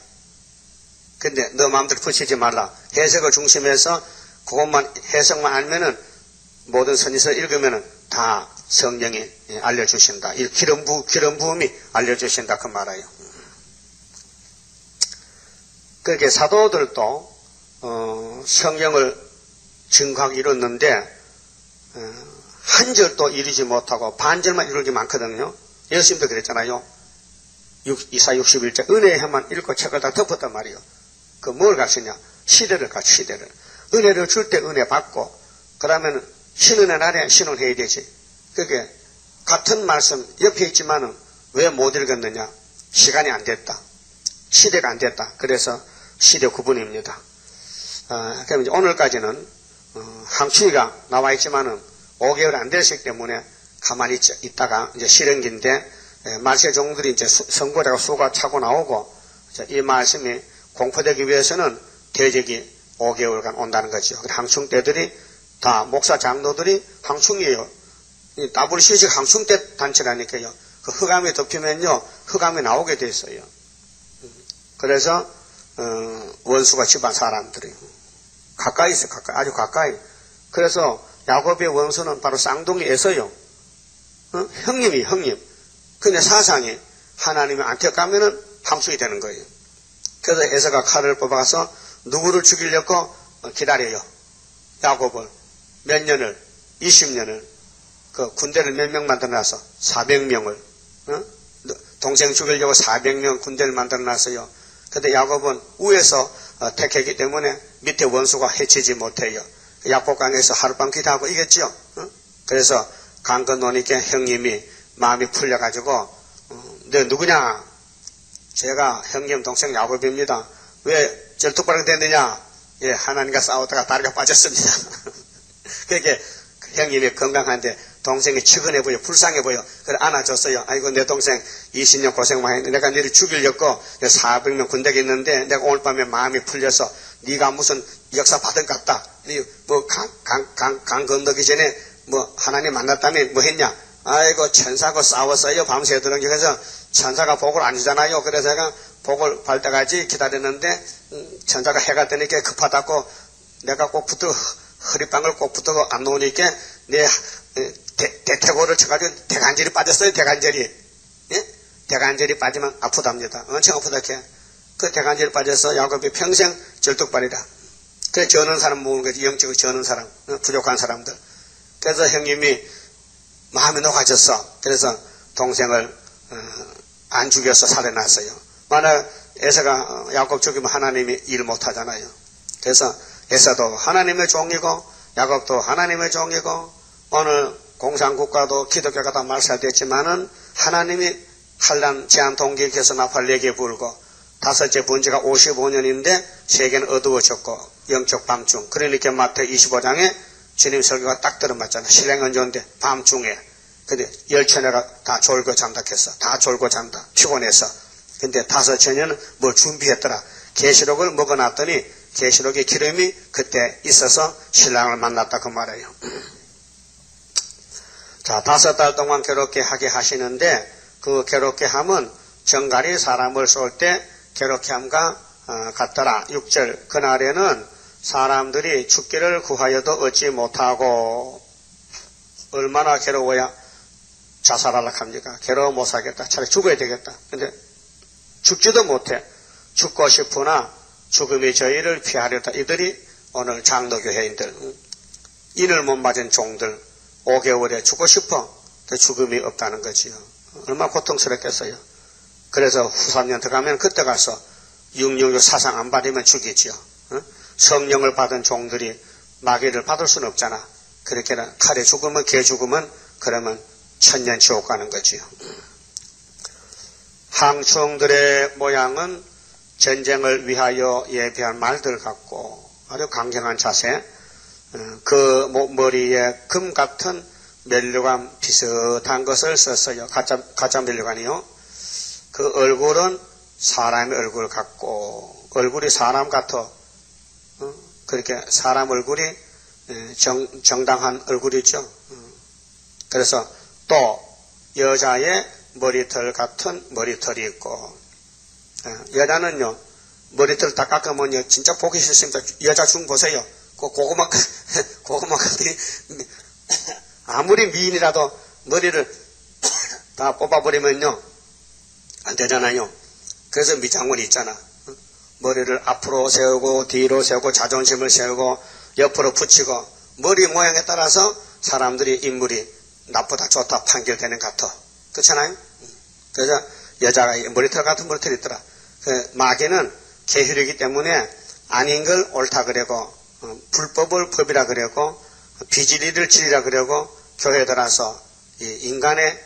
근데 너 마음대로 붙이지 말라. 해석을 중심해서 그것만 해석만 알면은 모든 선지서를 읽으면은 다 성령이 알려주신다. 이 기름 부음이 알려주신다. 그 말이에요. 그렇게 사도들도 성령을 증거하기 이뤘는데 한 절도 이루지 못하고 반절만 이루기 많거든요. 예수님도 그랬잖아요. 이사 61장 은혜의 해만 읽고 책을 다 덮었단 말이에요. 그 뭘 가르치냐? 시대를 가르쳐. 시대를. 은혜를 줄 때 은혜 받고, 그러면 신은혜 날에 신은해야 되지. 그게 같은 말씀 옆에 있지만은 왜 못 읽었느냐? 시간이 안 됐다. 시대가 안 됐다. 그래서 시대 구분입니다. 그럼 이제 오늘까지는 항추위가 나와 있지만은 5개월 안 됐기 때문에 가만히 있다가 이제 실행기인데, 말세 종들이 이제 선고자가 수가 차고 나오고, 이 말씀이 공포되기 위해서는 대적이 5개월간 온다는 거죠. 항충 때들이 다 목사 장로들이 항충이에요. WCC 항충 때 단체라니까요. 그 흑암이 덮이면요 흑암이 나오게 돼 있어요. 그래서 원수가 집안 사람들이 가까이 있어요. 아주 가까이. 그래서 야곱의 원수는 바로 쌍둥이에서요. 형님. 근데 사상이 하나님이 안택하면은 함수이 되는 거예요. 그래서 에서가 칼을 뽑아서 누구를 죽이려고 기다려요. 야곱을 몇 년을 20년을 그 군대를 몇 명 만들어놔서 400명을 동생 죽이려고 400명 군대를 만들어놨어요. 근데 야곱은 위에서 택했기 때문에 밑에 원수가 해치지 못해요. 약복강에서 하룻밤 기도하고 이겼죠. 그래서 강 건너니까 형님이 마음이 풀려가지고 너 누구냐? 제가 형님 동생 야곱입니다. 왜 절뚝발이 됐느냐? 예, 하나님과 싸우다가 다리가 빠졌습니다. 그렇게 형님이 건강한데 동생이 측은해 보여, 불쌍해 보여. 그래 안아줬어요. 아이고 내 동생 20년 고생 많이 했는데 내가 너를 죽이려고 400명 군대가 있는데 내가 오늘 밤에 마음이 풀려서 네가 무슨 역사 받은 것 같다. 뭐 강 건너기 전에 뭐 하나님 만났다며 뭐 했냐? 아이고 천사하고 싸웠어요. 밤새도록. 그래서 천사가 복을 안 주잖아요. 그래서 제가 복을 받을 때까지 기다렸는데 천사가 해가 뜨니까 급하다고 내가 꼭 허리빵을 꼭 붙들고 안 놓으니까 내 대퇴고를 쳐가지고 대관절이 빠졌어요. 대관절이. 예? 대관절이 빠지면 아프답니다. 엄청 아프다 캐. 그 대관절이 빠져서 야곱이 평생 절뚝발이다. 그래 저는 사람 모으는 거지. 영적으로 저는 사람, 부족한 사람들. 그래서 형님이 마음이 녹아졌어. 그래서 동생을 안 죽여서 살해놨어요. 만약 에서가 야곱 죽이면 하나님이 일 못하잖아요. 그래서 에서도 하나님의 종이고 야곱도 하나님의 종이고 오늘 공산국가도 기독교가 다 말살됐지만은 하나님이 환난 제한 동기 개선 나팔 4개 불고 다섯째 번째가 55년인데 세계는 어두워졌고 영적 밤중. 그러니까 마태 25장에 주님 설교가 딱 들어맞잖아. 신랑은 좋은데 밤중에. 근데 열처녀가 다 졸고 잔다 했어. 다 졸고 잔다. 피곤해서. 근데 다섯처녀는 뭘 준비했더라. 계시록을 먹어놨더니 계시록의 기름이 그때 있어서 신랑을 만났다 그 말이에요. 자, 5달 동안 괴롭게 하게 하시는데 그 괴롭게 함은 정갈이 사람을 쏠 때 괴롭게 함과 갔더라. 6절 그날에는 사람들이 죽기를 구하여도 얻지 못하고 얼마나 괴로워야 자살하려고 합니까? 괴로워 못 살겠다. 차라리 죽어야 되겠다. 근데 죽지도 못해. 죽고 싶으나 죽음이 저희를 피하려다. 이들이 오늘 장로교회인들, 인을 못 맞은 종들, 5개월에 죽고 싶어. 죽음이 없다는 거지요. 얼마나 고통스럽겠어요. 그래서 후 3년 들어가면 그때 가서 666 사상 안 받으면 죽이지요. 성령을 받은 종들이 마귀를 받을 수는 없잖아. 그렇게 칼에 죽으면 개 죽으면 그러면 천년 지옥 가는 거지요. 항충들의 모양은 전쟁을 위하여 예비한 말들 같고 아주 강경한 자세. 그 머리에 금 같은 면류관 비슷한 것을 썼어요. 가짜 면류관이요. 그 얼굴은 사람의 얼굴 같고 얼굴이 사람 같아. 그렇게 사람 얼굴이 정당한 얼굴이죠. 그래서 또 여자의 머리털 같은 머리털이 있고 여자는요 머리털 다 깎으면요 진짜 보기 싫습니다. 여자 중 보세요. 고구마 같은 아무리 미인이라도 머리를 다 뽑아버리면요 안 되잖아요. 그래서 미장원이 있잖아. 머리를 앞으로 세우고 뒤로 세우고 자존심을 세우고 옆으로 붙이고 머리 모양에 따라서 사람들이 인물이 나쁘다 좋다 판결되는 것 같아. 그렇잖아요. 그래서 여자가 머리털 같은 머리털이 있더라. 그 마귀는 계율이기 때문에 아닌 걸 옳다 그러고 불법을 법이라 그러고 비질리를 진리라 그러고 교회에 들어서 인간의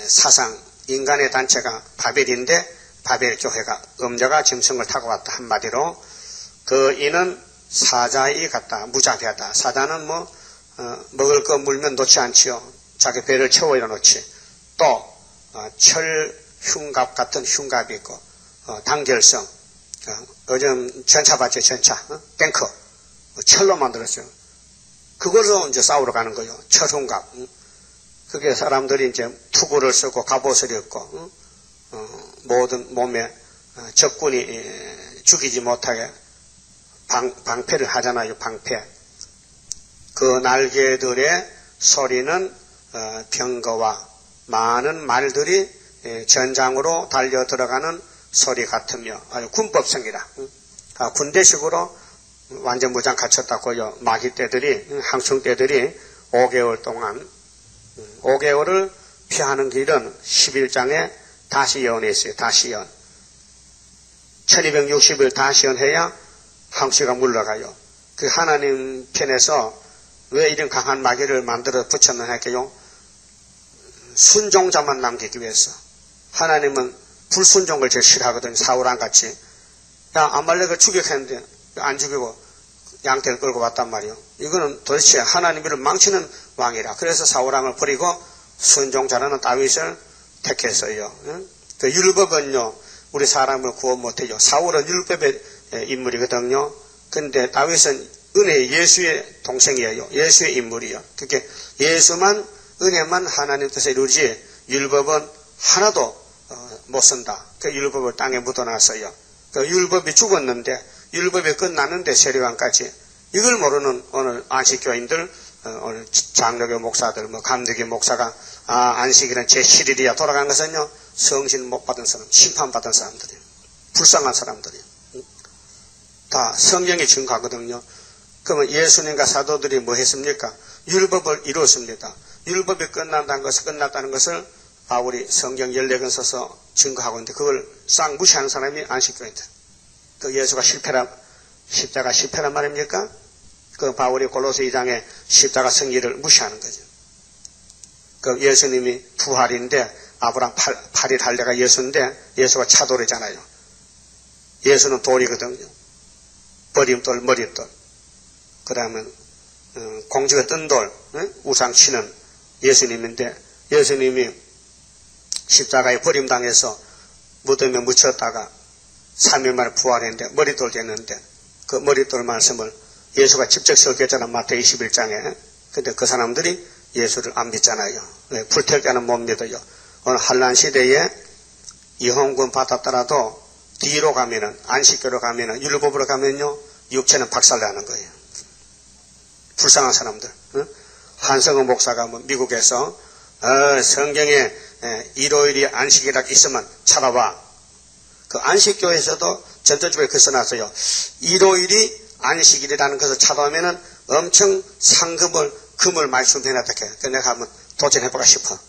사상 인간의 단체가 바벨인데 바벨 교회가 음녀가 짐승을 타고 왔다. 한마디로 그 이는 사자의 같다. 무자비하다. 사자는 먹을 거 물면 놓지 않지요. 자기 배를 채워 일어놓지. 또 철흉갑 같은 흉갑이 있고 단결성. 요즘 전차 봤죠. 전차. 탱커. 철로 만들었어요. 그걸로 이제 싸우러 가는 거예요. 철흉갑. 그게 사람들이 이제 투구를 쓰고 갑옷을 입고 모든 몸에 적군이 죽이지 못하게 방패를 하잖아요. 방패. 그 날개들의 소리는 병거와 많은 말들이 전장으로 달려 들어가는 소리 같으며 아주 군법성이라. 군대식으로 완전 무장 갖췄다고요. 마귀 떼들이 항충 떼들이 5개월 동안 5개월을 피하는 길은 11장에 다시연에 있어요. 다시연. 1260일 다시연해야 항시가 물러가요. 그 하나님 편에서 왜 이런 강한 마귀를 만들어 붙였나 할게요. 순종자만 남기기 위해서. 하나님은 불순종을 제일 싫어하거든요. 사울왕같이. 야 아말렉을 죽였는데 안 죽이고 양태를 끌고 왔단 말이에요. 이거는 도대체 하나님을 망치는 왕이라. 그래서 사울왕을 버리고 순종자라는 다윗을 택했어요. 그 율법은요 우리 사람을 구원 못해요. 사울은 율법의 인물이거든요. 근데 다윗은 은혜의 예수의 동생이에요. 예수의 인물이요. 그렇게 예수만 은혜만 하나님 뜻에 이루지 율법은 하나도 못 쓴다. 그 율법을 땅에 묻어놨어요. 그 율법이 죽었는데 율법이 끝났는데 세례관까지 이걸 모르는 오늘 안식교인들 오늘 장로교 목사들 감리교 목사가 안식일은 제7일이야 돌아간 것은요 성신 못 받은 사람 심판받은 사람들이에요. 불쌍한 사람들이에요. 다 성경이 증거하거든요. 그러면 예수님과 사도들이 뭐 했습니까? 율법을 이루었습니다. 율법이 끝났다는 것을 바울이 성경 14권 써서 증거하고 있는데 그걸 싹 무시하는 사람이 안식교인들. 그 예수가 십자가 실패란 말입니까? 그 바울이 골로새 2장에 십자가 승리를 무시하는 거죠. 그 예수님이 부활인데 아브라함 8일 할례가 예수인데 예수가 차돌이잖아요. 예수는 돌이거든요. 버림돌, 머릿돌. 그 다음에 공중에 뜬 돌, 우상 치는 예수님인데 예수님이 십자가에 버림당해서 무덤에 묻혔다가 3일 만에 부활했는데 머릿돌 됐는데 그 머릿돌 말씀을 예수가 직접 설교했잖아. 마태복음 21장에. 근데 그 사람들이 예수를 안 믿잖아요. 불태울 때는 못 믿어요. 오늘 한란 시대에 이혼군 받았더라도 뒤로 가면은, 안식교로 가면은, 율법으로 가면요, 육체는 박살나는 거예요. 불쌍한 사람들. 한성호 목사가 뭐 미국에서, 성경에 일요일이 안식이라 있으면 찾아봐. 그 안식교에서도 전도주에 그 써놨어요. 일요일이 안식일이라는 것을 찾아오면은 엄청 금을 많이 준비해놨다. 그래서 내가 한번 도전해보고 싶어.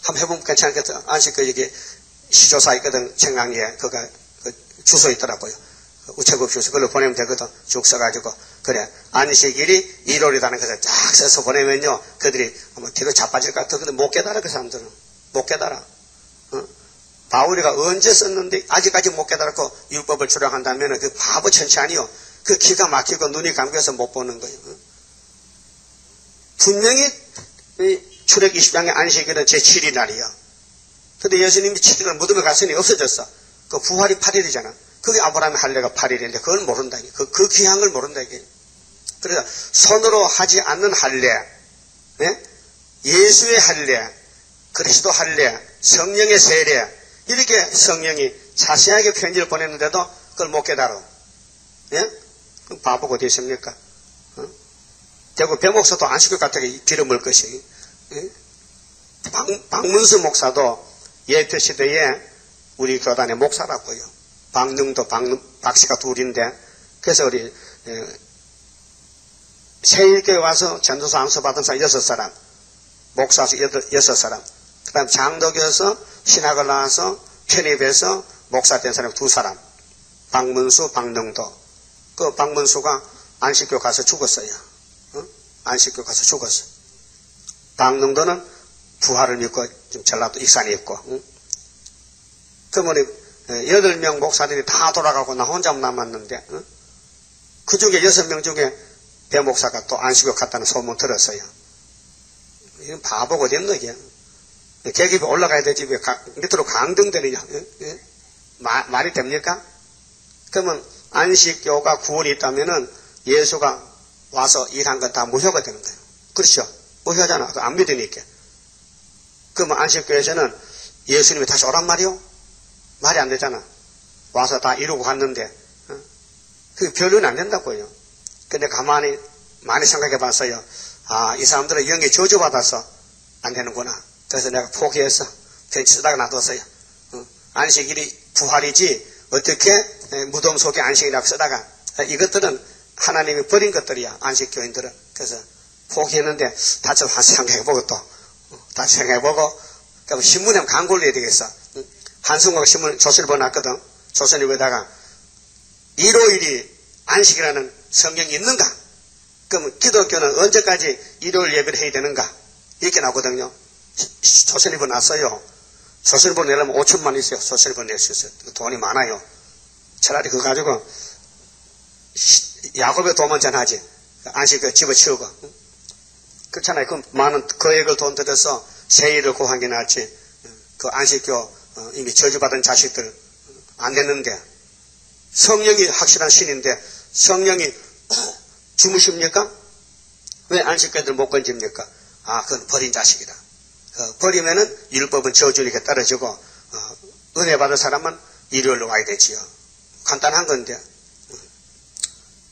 한번 해보면 괜찮겠다. 안식교 이게 시조사 있거든. 청강리에 그 주소 있더라고요. 우체국 주소 그걸로 보내면 되거든. 쭉 써가지고. 그래. 안식일이 일요일이라는 것을 쫙 써서 보내면요. 그들이 뭐 뒤로 자빠질 것 같아. 근데 못 깨달아, 그 사람들은. 못 깨달아. 바울이가 언제 썼는데 아직까지 못 깨달았고 율법을 주장한다면 그 바보 천치 아니요. 그 기가 막히고 눈이 감겨서 못 보는 거예요. 분명히 출애굽기 20장의 안식일은 제7일 날이야. 근데 예수님이 7일날 무덤에 갔으니 없어졌어. 그 부활이 8일이잖아. 그게 아브라함의 할례가 8일인데 그걸 모른다. 그 귀한 걸 모른다. 이게. 그래서 손으로 하지 않는 할례, 예수의 할례, 그리스도 할례, 성령의 세례, 이렇게 성령이 자세하게 편지를 보냈는데도 그걸 못 깨달아. 예? 그럼 바보가 어디 있습니까? 대구 배목사도 안식교 같은 빌어먹을 것이. 예? 박문수 목사도 예표시대에 우리 교단의 목사라고요. 박능도 박씨가 둘인데, 그래서 우리 세일교회 와서 전도사 안수 받은 사람 6사람, 목사수 6사람, 그 다음 장덕에서 신학을 나와서 편입해서 목사 된 사람 2사람, 박문수, 박능도. 그 박문수가 안식교 가서 죽었어요. 안식교 가서 죽었어. 박능도는 부활을 믿고 좀 전라도 익산에 있고. 그럼 우리 8명 목사들이 다 돌아가고 나 혼자 남았는데, 그 중에 6명 중에 배 목사가 또 안식교 갔다는 소문 들었어요. 이건 바보가 어디 있노, 이게. 계급이 올라가야 되지, 왜 밑으로 강등되느냐. 말이 됩니까? 그러면 안식교가 구원이 있다면은 예수가 와서 일한 건 다 무효가 되는 거예요. 그렇죠? 무효잖아. 안 믿으니까. 그러면 안식교에서는 예수님이 다시 오란 말이요? 말이 안 되잖아. 와서 다 이루고 갔는데, 그게 별로는 안 된다고요. 근데 가만히 많이 생각해 봤어요. 아, 이 사람들은 영에 저주받아서 안 되는구나. 그래서 내가 포기해서 편지 쓰다가 놔뒀어요. 안식일이 부활이지 어떻게 무덤 속에 안식이라고 쓰다가 이것들은 하나님이 버린 것들이야. 안식교인들은. 그래서 포기했는데 다시 한번 생각해보고 또 다시 생각해보고 그럼 신문에 광고를 내야 되겠어. 한승호가 신문 조선일보에 놨거든. 조선일보에다가 일요일이 안식이라는 성경이 있는가? 그럼 기독교는 언제까지 일요일 예배를 해야 되는가? 이렇게 나오거든요. 조선일보 났어요. 조선일보 내려면 5천만 있어요. 조선일보 낼 수 있어요. 돈이 많아요. 차라리 그거 가지고 야곱의 도만 전하지. 안식을 집어치우고. 그렇잖아요. 그럼 많은 거액을 돈 들여서 세일을 고한 게 낫지. 그 안식교 이미 저주받은 자식들 안 됐는데 성령이 확실한 신인데 성령이 주무십니까? 왜 안식교들 못 건집니까? 아, 그건 버린 자식이다. 버리면은 율법은 저주니까 떨어지고 은혜 받은 사람은 일요일로 와야 되지요. 간단한 건데.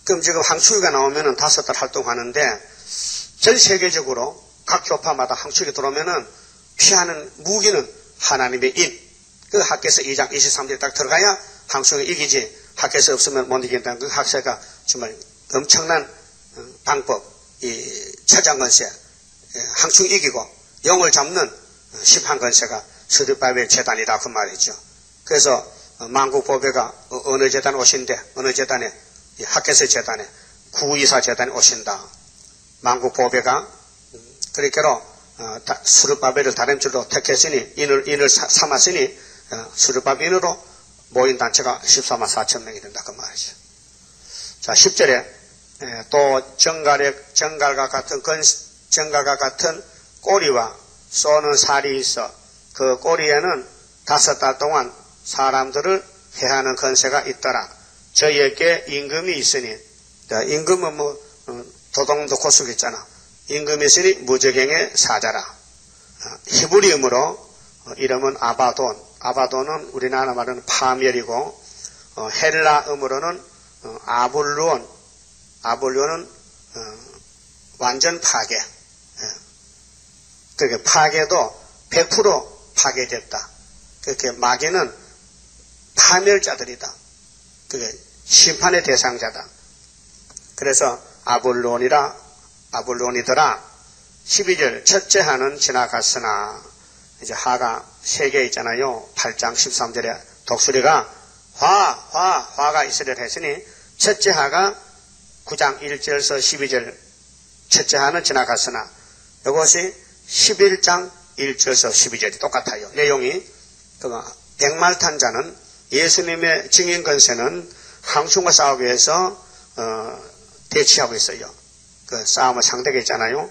그럼 지금 항축기가 나오면은 5달 활동하는데 전 세계적으로 각 교파마다 항축이 들어오면은 피하는 무기는 하나님의 인. 그 학계서 2장 23절에 딱 들어가야 항축이 이기지. 학계서 없으면 못 이긴다는 그 학세가 정말 엄청난 방법, 이 처장건세, 항축 이기고 영을 잡는 심판건세가 스룹바벨 재단이라 그 말이죠. 그래서 만국보배가 어느 재단 오신대, 어느 재단에, 학계서 재단에, 구의사 재단에 오신다. 만국보배가 그렇게로 스룹바벨을 다림줄로 택했으니 인을 삼았으니 스룹바벨으로 모인 단체가 14만 4천 명이 된다 그 말이죠. 자, 10절에 또 정갈과 같은 꼬리와 쏘는 살이 있어 그 꼬리에는 5달 동안 사람들을 해하는 건세가 있더라. 저희에게 임금이 있으니, 임금은 도동도 고숙 있잖아. 임금이 있으니 무저갱의 사자라. 히브리음으로 이름은 아바돈, 아바도는 우리나라 말은 파멸이고, 헬라음으로는 아볼론은 완전 파괴. 그렇게 파괴도 100% 파괴됐다. 그렇게 마귀는 파멸자들이다. 그게 심판의 대상자다. 그래서 아볼론이더라 12절 첫째 하는 지나갔으나, 이제 하가 3개 있잖아요. 8장 13절에 독수리가 화가 이스라엘 했으니, 첫째 하가 9장 1절에서 12절 첫째 하는 지나갔으나, 이것이 11장 1절에서 12절이 똑같아요. 내용이, 백말탄 자는 예수님의 증인 권세는 황충과 싸우기 위해서 대치하고 있어요. 그 싸움의 상대가 있잖아요.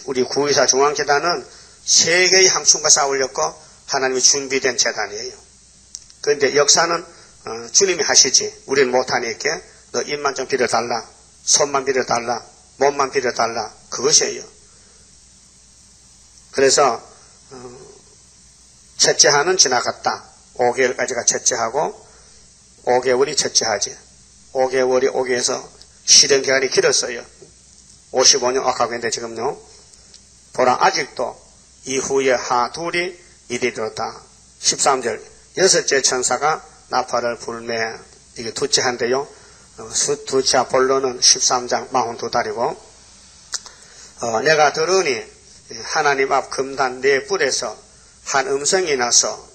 우리 구의사 중앙재단은 3개의 황충과 싸우려고 하나님이 준비된 재단이에요. 그런데 역사는 주님이 하시지 우리는 못하니까 너 입만 좀 빌어달라, 손만 빌어달라, 몸만 빌어달라, 그것이에요. 그래서 첫째 하는 지나갔다. 5개월까지가 첫째 하고 5개월이 첫째 하지. 5개월이 5개에서 실현 기간이 길었어요. 55년 악하고 있는데 지금요. 보라 아직도 이후에 하 둘이 이르렀다. 13절 여섯째 천사가 나팔을 불매, 이게 둘째 한데요. 둘째 본론은 13장 42달이고, 내가 들으니 하나님 앞 금단 4뿔에서 한 음성이 나서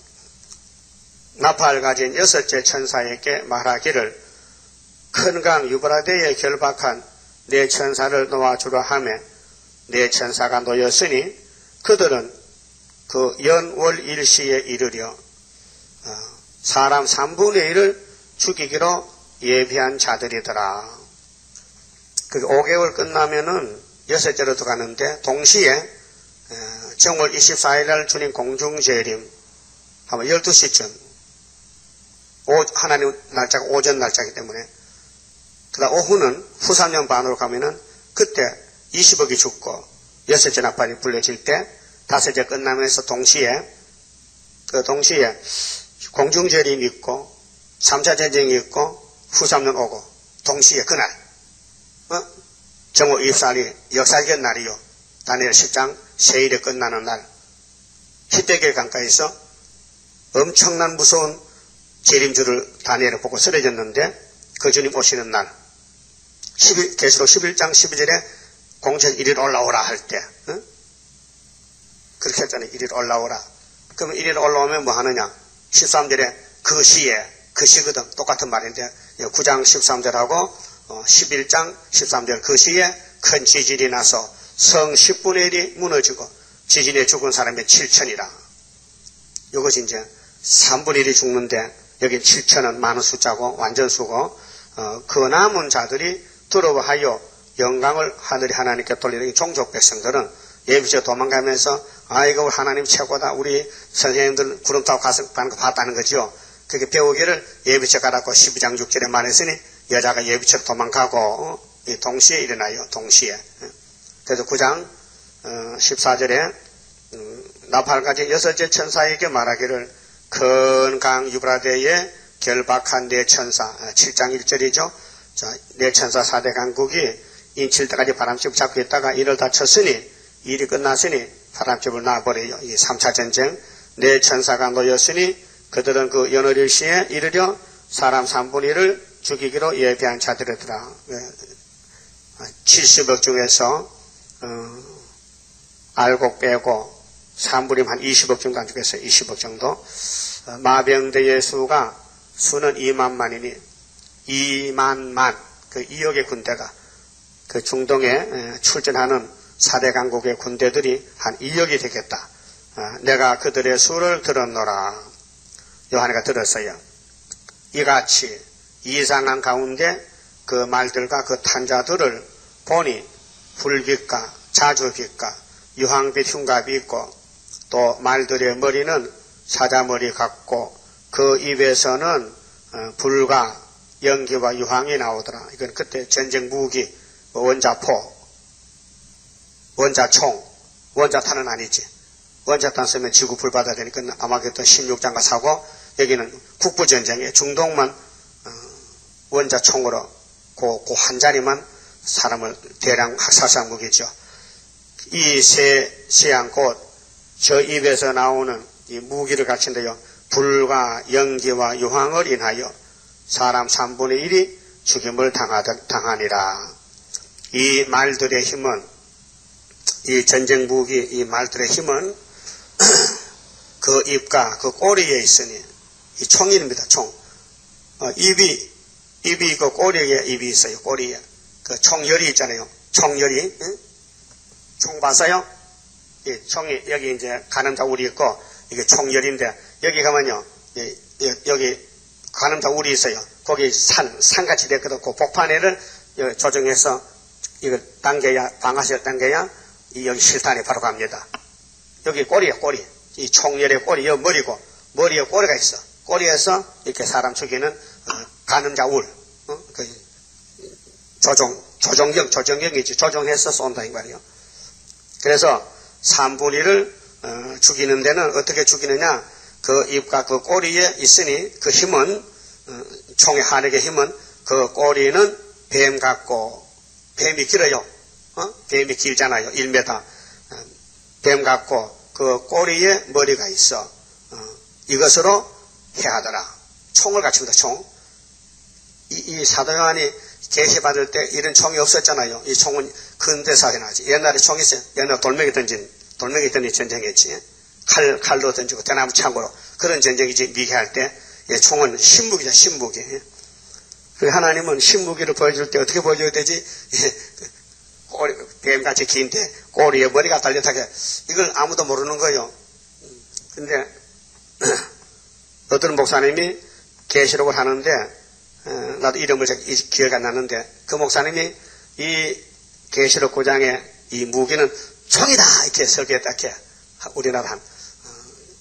나팔 가진 여섯째 천사에게 말하기를, 큰 강 유브라데에 결박한 네 천사를 놓아주라 하며, 네 천사가 놓였으니 그들은 그 연월 일시에 이르려 사람 3분의 1을 죽이기로 예비한 자들이더라. 그 5개월 끝나면은 여섯째로 들어가는데, 동시에 정월 24일 날 주님 공중재림 하면 12시쯤, 하나님 날짜가 오전 날짜이기 때문에, 그다음 오후는 후삼년 반으로 가면은 그때 20억이 죽고 여섯째 나팔이 불려질 때, 다섯째 끝나면서 동시에 공중재림이 있고 3차 전쟁이 있고 후삼년 오고, 동시에 그날 정월 24일이 역사적인 날이요. 다니엘 10장 세일에 끝나는 날, 히데길 강가에서 엄청난 무서운 재림주를 다니엘을 보고 쓰러졌는데, 그 주님 오시는 날, 계시록 11장 12절에 공천 1일 올라오라 할 때, 그렇게 했잖아요. 1일 올라오라. 그러면 1일 올라오면 뭐 하느냐? 13절에 그 시거든. 똑같은 말인데, 9장 13절하고 11장 13절 그 시에 큰 지진이 나서 성 10분의 1이 무너지고 지진에 죽은 사람이 7천이라. 이것이 이제 3분의 1이 죽는데, 여기 7천은 많은 숫자고 완전수고, 그 남은 자들이 두려워하여 영광을 하늘이 하나님께 돌리는 종족 백성들은 예비처 도망가면서, 아이고 하나님 최고다, 우리 선생님들 구름 타고 가서 봤다는 거죠. 그렇게 배우기를 예비처 가라고 12장 6절에 말했으니, 여자가 예비처로 도망가고 동시에 일어나요. 동시에. 그래서 9장 14절에 나팔 가진 여섯째 천사에게 말하기를, 큰 강 유브라데에 결박한 네 천사, 7장 1절이죠. 자, 네 천사 4대 강국이 인칠 때까지 바람집을 잡고 있다가 이를 다쳤으니, 일이 끝났으니 바람집을 놔버려요. 이 3차 전쟁. 네 천사가 놓였으니 그들은 그 연월일시에 이르려 사람 3분의 1을 죽이기로 예비한 자들이더라. 70억 중에서 알곡 빼고 3분의 한 20억 정도 안 죽겠어요. 20억 정도. 마병대의 수는 2만만이니 2만만, 그 2억의 군대가 그 중동에 출전하는 4대 강국의 군대들이 한 2억이 되겠다. 내가 그들의 수를 들었노라. 요한이가 들었어요. 이같이 이상한 가운데 그 말들과 그 탄자들을 보니 불빛과 자주빛과 유황빛 흉갑이 있고, 또 말들의 머리는 사자머리 같고 그 입에서는 불과 연기와 유황이 나오더라. 이건 그때 전쟁 무기, 원자포, 원자총, 원자탄은 아니지. 원자탄 쓰면 지구 불바다 되니까 아마겟돈 16장과 사고, 여기는 국부전쟁에 중동만 원자총으로 그 한 자리만 사람을 대량 학살한 무기죠. 이 세양 곧 저 입에서 나오는 이 무기를 갖춘데요. 불과 연기와 유황을 인하여 사람 3분의 1이 죽임을 당하니라. 이 말들의 힘은, 이 전쟁 무기, 이 말들의 힘은 그 입과 그 꼬리에 있으니, 이 총입니다, 총. 입이 그 꼬리에 입이 있어요, 꼬리에. 그 총열이 있잖아요. 총열이. 응? 총 봤어요? 이 총이, 여기 이제 가늠자 울이 있고, 이게 총열인데, 여기 가면요, 여기 가늠자 울이 있어요. 거기 산같이 됐거든. 그 복판에를 조정해서, 이걸 당겨야, 방아쇠를 당겨야, 여기 실탄이 바로 갑니다. 여기 꼬리야, 꼬리. 이 총열의 꼬리, 여기 머리고, 머리에 꼬리가 있어. 꼬리에서 이렇게 사람 죽이는, 가늠자 울. 그 조정경이지. 조정해서 쏜다, 이 말이요. 그래서 3분의 1을 죽이는 데는 어떻게 죽이느냐? 그 입과 그 꼬리에 있으니 그 힘은, 총의 한액의 힘은 그 꼬리는 뱀 같고, 뱀이 길어요. 뱀이 길잖아요. 1m. 뱀 같고 그 꼬리에 머리가 있어. 이것으로 해하더라. 총을 갖춥니다. 총. 이 사도 요한이 계시받을 때 이런 총이 없었잖아요. 이 총은 근대사에 나지. 옛날에 총이 있어요. 옛날에 돌멩이 던진 전쟁했지. 칼로 던지고 대나무 창고로. 그런 전쟁이지. 미개할 때. 이 총은 신무기죠. 신무기. 그리고 하나님은 신무기를 보여줄 때 어떻게 보여줘야 되지? 꼬리, 뱀같이 긴데 꼬리에 머리가 달렸다게. 이걸 아무도 모르는 거예요. 근데 어떤 목사님이 계시록을 하는데, 나도 이름을 기억 안 나는데, 그 목사님이 이 계시록 9장에 이 무기는 총이다! 이렇게 설교했다. 이렇게 우리나라 한,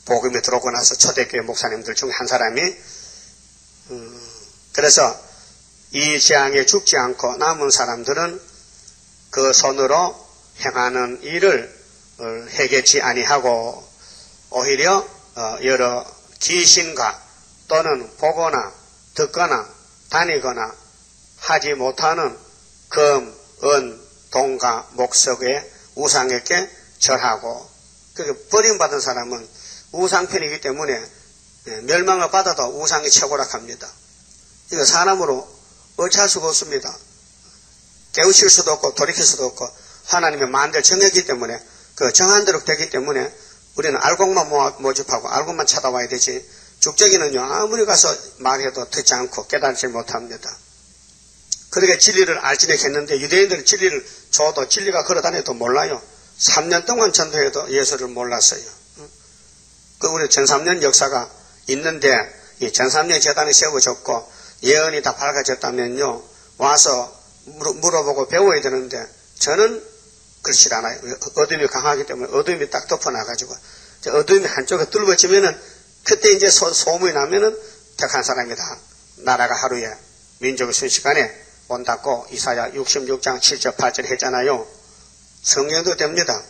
복음이 들어오고 나서 초대교회 목사님들 중에 한 사람이, 그래서 이 재앙에 죽지 않고 남은 사람들은 그 손으로 행하는 일을 해결치 아니하고 오히려 여러 귀신과 또는 보거나 듣거나 다니거나 하지 못하는 금, 은, 동과 목석의 우상에게 절하고, 그게 버림받은 사람은 우상편이기 때문에 멸망을 받아도 우상이 최고라 합니다. 이거 사람으로 어찌할 수가 없습니다. 깨우칠 수도 없고 돌이킬 수도 없고 하나님의 만들 정했기 때문에 그 정한 대로 되기 때문에 우리는 알곡만 모집하고 알곡만 찾아와야 되지, 죽적이는요 아무리 가서 말해도 듣지 않고 깨달지 못합니다. 그렇게 진리를 알지는 했는데 유대인들은 진리를 줘도 진리가 걸어다녀도 몰라요. 3년 동안 전도해도 예수를 몰랐어요. 그 우리 전3년 역사가 있는데 이 전3년 재단이 세워졌고 예언이 다 밝아졌다면요 와서 물어보고 배워야 되는데 저는 그렇지 않아요. 어둠이 강하기 때문에 어둠이 딱 덮어놔가지고 어둠이 한쪽에 뚫어지면은 그때 이제 소문이 나면은 택한 사람이다. 나라가 하루에 민족이 순식간에 온다고 이사야 66장 7절 8절 했잖아요. 성경도 됩니다.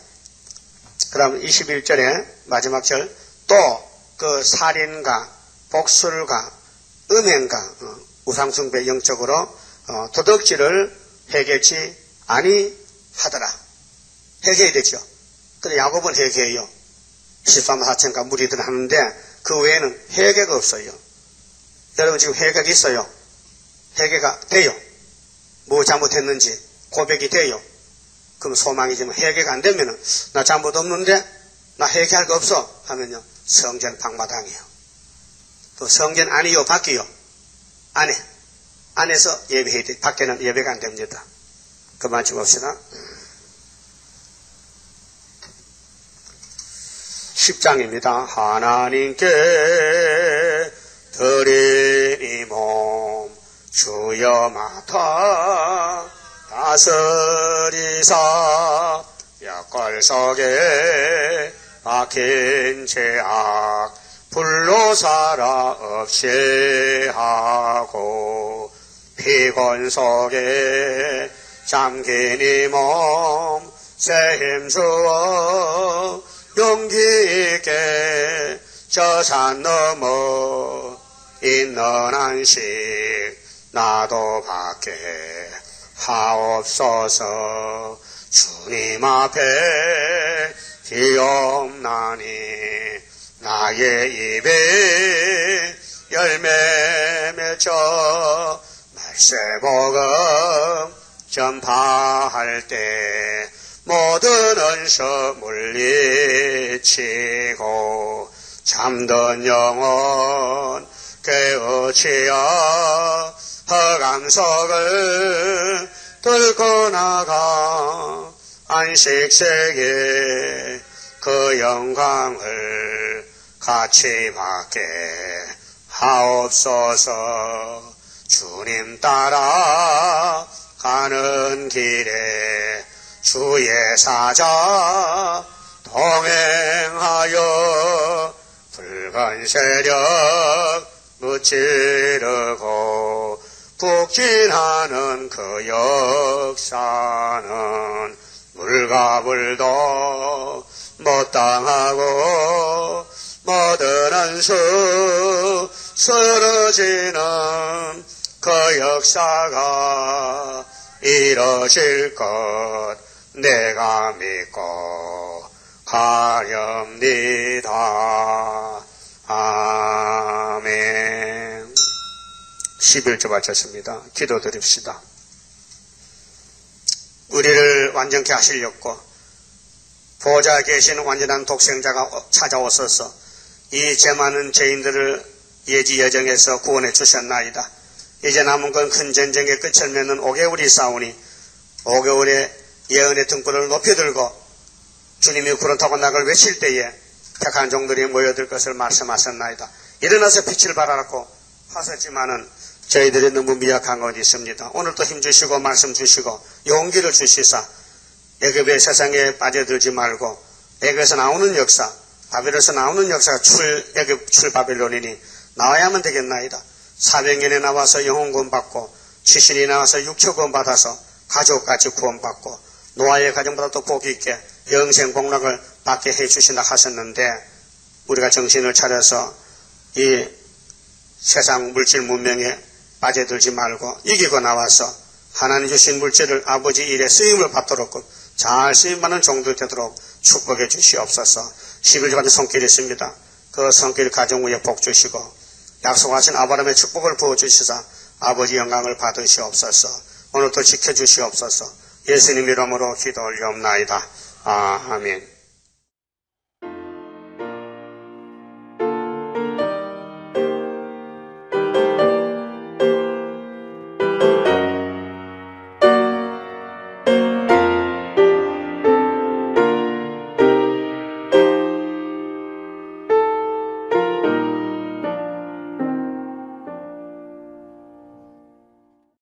그럼 21절에 마지막 절, 또 그 살인과 복술과 음행과 우상숭배 영적으로 도덕질을 해결치 아니하더라. 해결해야 되죠. 근데 야곱은 해결해요. 13만 4천가 무리들 하는데 그 외에는 해결가 없어요. 여러분 지금 해결이 있어요. 해결가 돼요. 뭐 잘못했는지 고백이 돼요. 그럼 소망이지만 해결가 안 되면은 나 잘못 없는데 나 해결할 거 없어 하면요 성전 방마당이에요. 또 성전 아니요 밖이요. 안에서 예배해야 돼. 밖에는 예배가 안 됩니다. 그만 좀 봅시다. 10장입니다. 하나님께 드린 이 몸 주여 맡아 다스리사 약걸 속에 박힌 죄악 불로 살아 없이 하고 피곤 속에 잠긴 이 몸 새 힘주어 용기 있게 저 산 넘어 있는 안식 나도 받게 하옵소서. 주님 앞에 기업나니 나의 입에 열매 맺어 말세복음 전파할 때 모든 은수 물리치고 잠든 영혼 깨우치어 허감석을 뚫고 나가 안식세계 그 영광을 같이 받게 하옵소서. 주님 따라 가는 길에 주의 사자 동행하여 붉은 세력 무찌르고 북진하는 그 역사는 물과 불도 못 당하고 모든 한수 쓰러지는 그 역사가 이뤄질 것 내가 믿고 가렵니다. 아멘. 11조 바쳤습니다. 기도드립시다. 우리를 완전케 하시려고 보좌에 계신 완전한 독생자가 찾아오셔서 이 죄 많은 죄인들을 예지 여정에서 구원해 주셨나이다. 이제 남은 건 큰 전쟁의 끝을 맺는 5개월이 싸우니 5개월의 예언의 등불을 높이 들고 주님이 구름 타고 나갈 외칠 때에 택한 종들이 모여들 것을 말씀하셨나이다. 일어나서 빛을 발하라고 하셨지만은 저희들이 너무 미약한 것이 있습니다. 오늘도 힘주시고 말씀 주시고 용기를 주시사 애굽의 세상에 빠져들지 말고 애굽에서 나오는 역사, 바벨론에서 나오는 역사가 애굽 출바벨론이니 나와야만 되겠나이다. 400년에 나와서 영혼 구원받고 70년이 나와서 육체 구원받아서 가족같이 구원받고 노아의 가정보다 더 복이 있게 영생 복락을 받게 해주신다 하셨는데 우리가 정신을 차려서 이 세상 물질 문명에 빠져들지 말고 이기고 나와서 하나님 주신 물질을 아버지 일에 쓰임을 받도록 잘 쓰임받는 종들 되도록 축복해 주시옵소서. 11조 같은 손길이 있습니다. 그 손길 가정 위에 복 주시고 약속하신 아브라함의 축복을 부어주시사 아버지 영광을 받으시옵소서. 오늘도 지켜주시옵소서. 예수님 이름으로 기도 올리옵나이다. 아멘.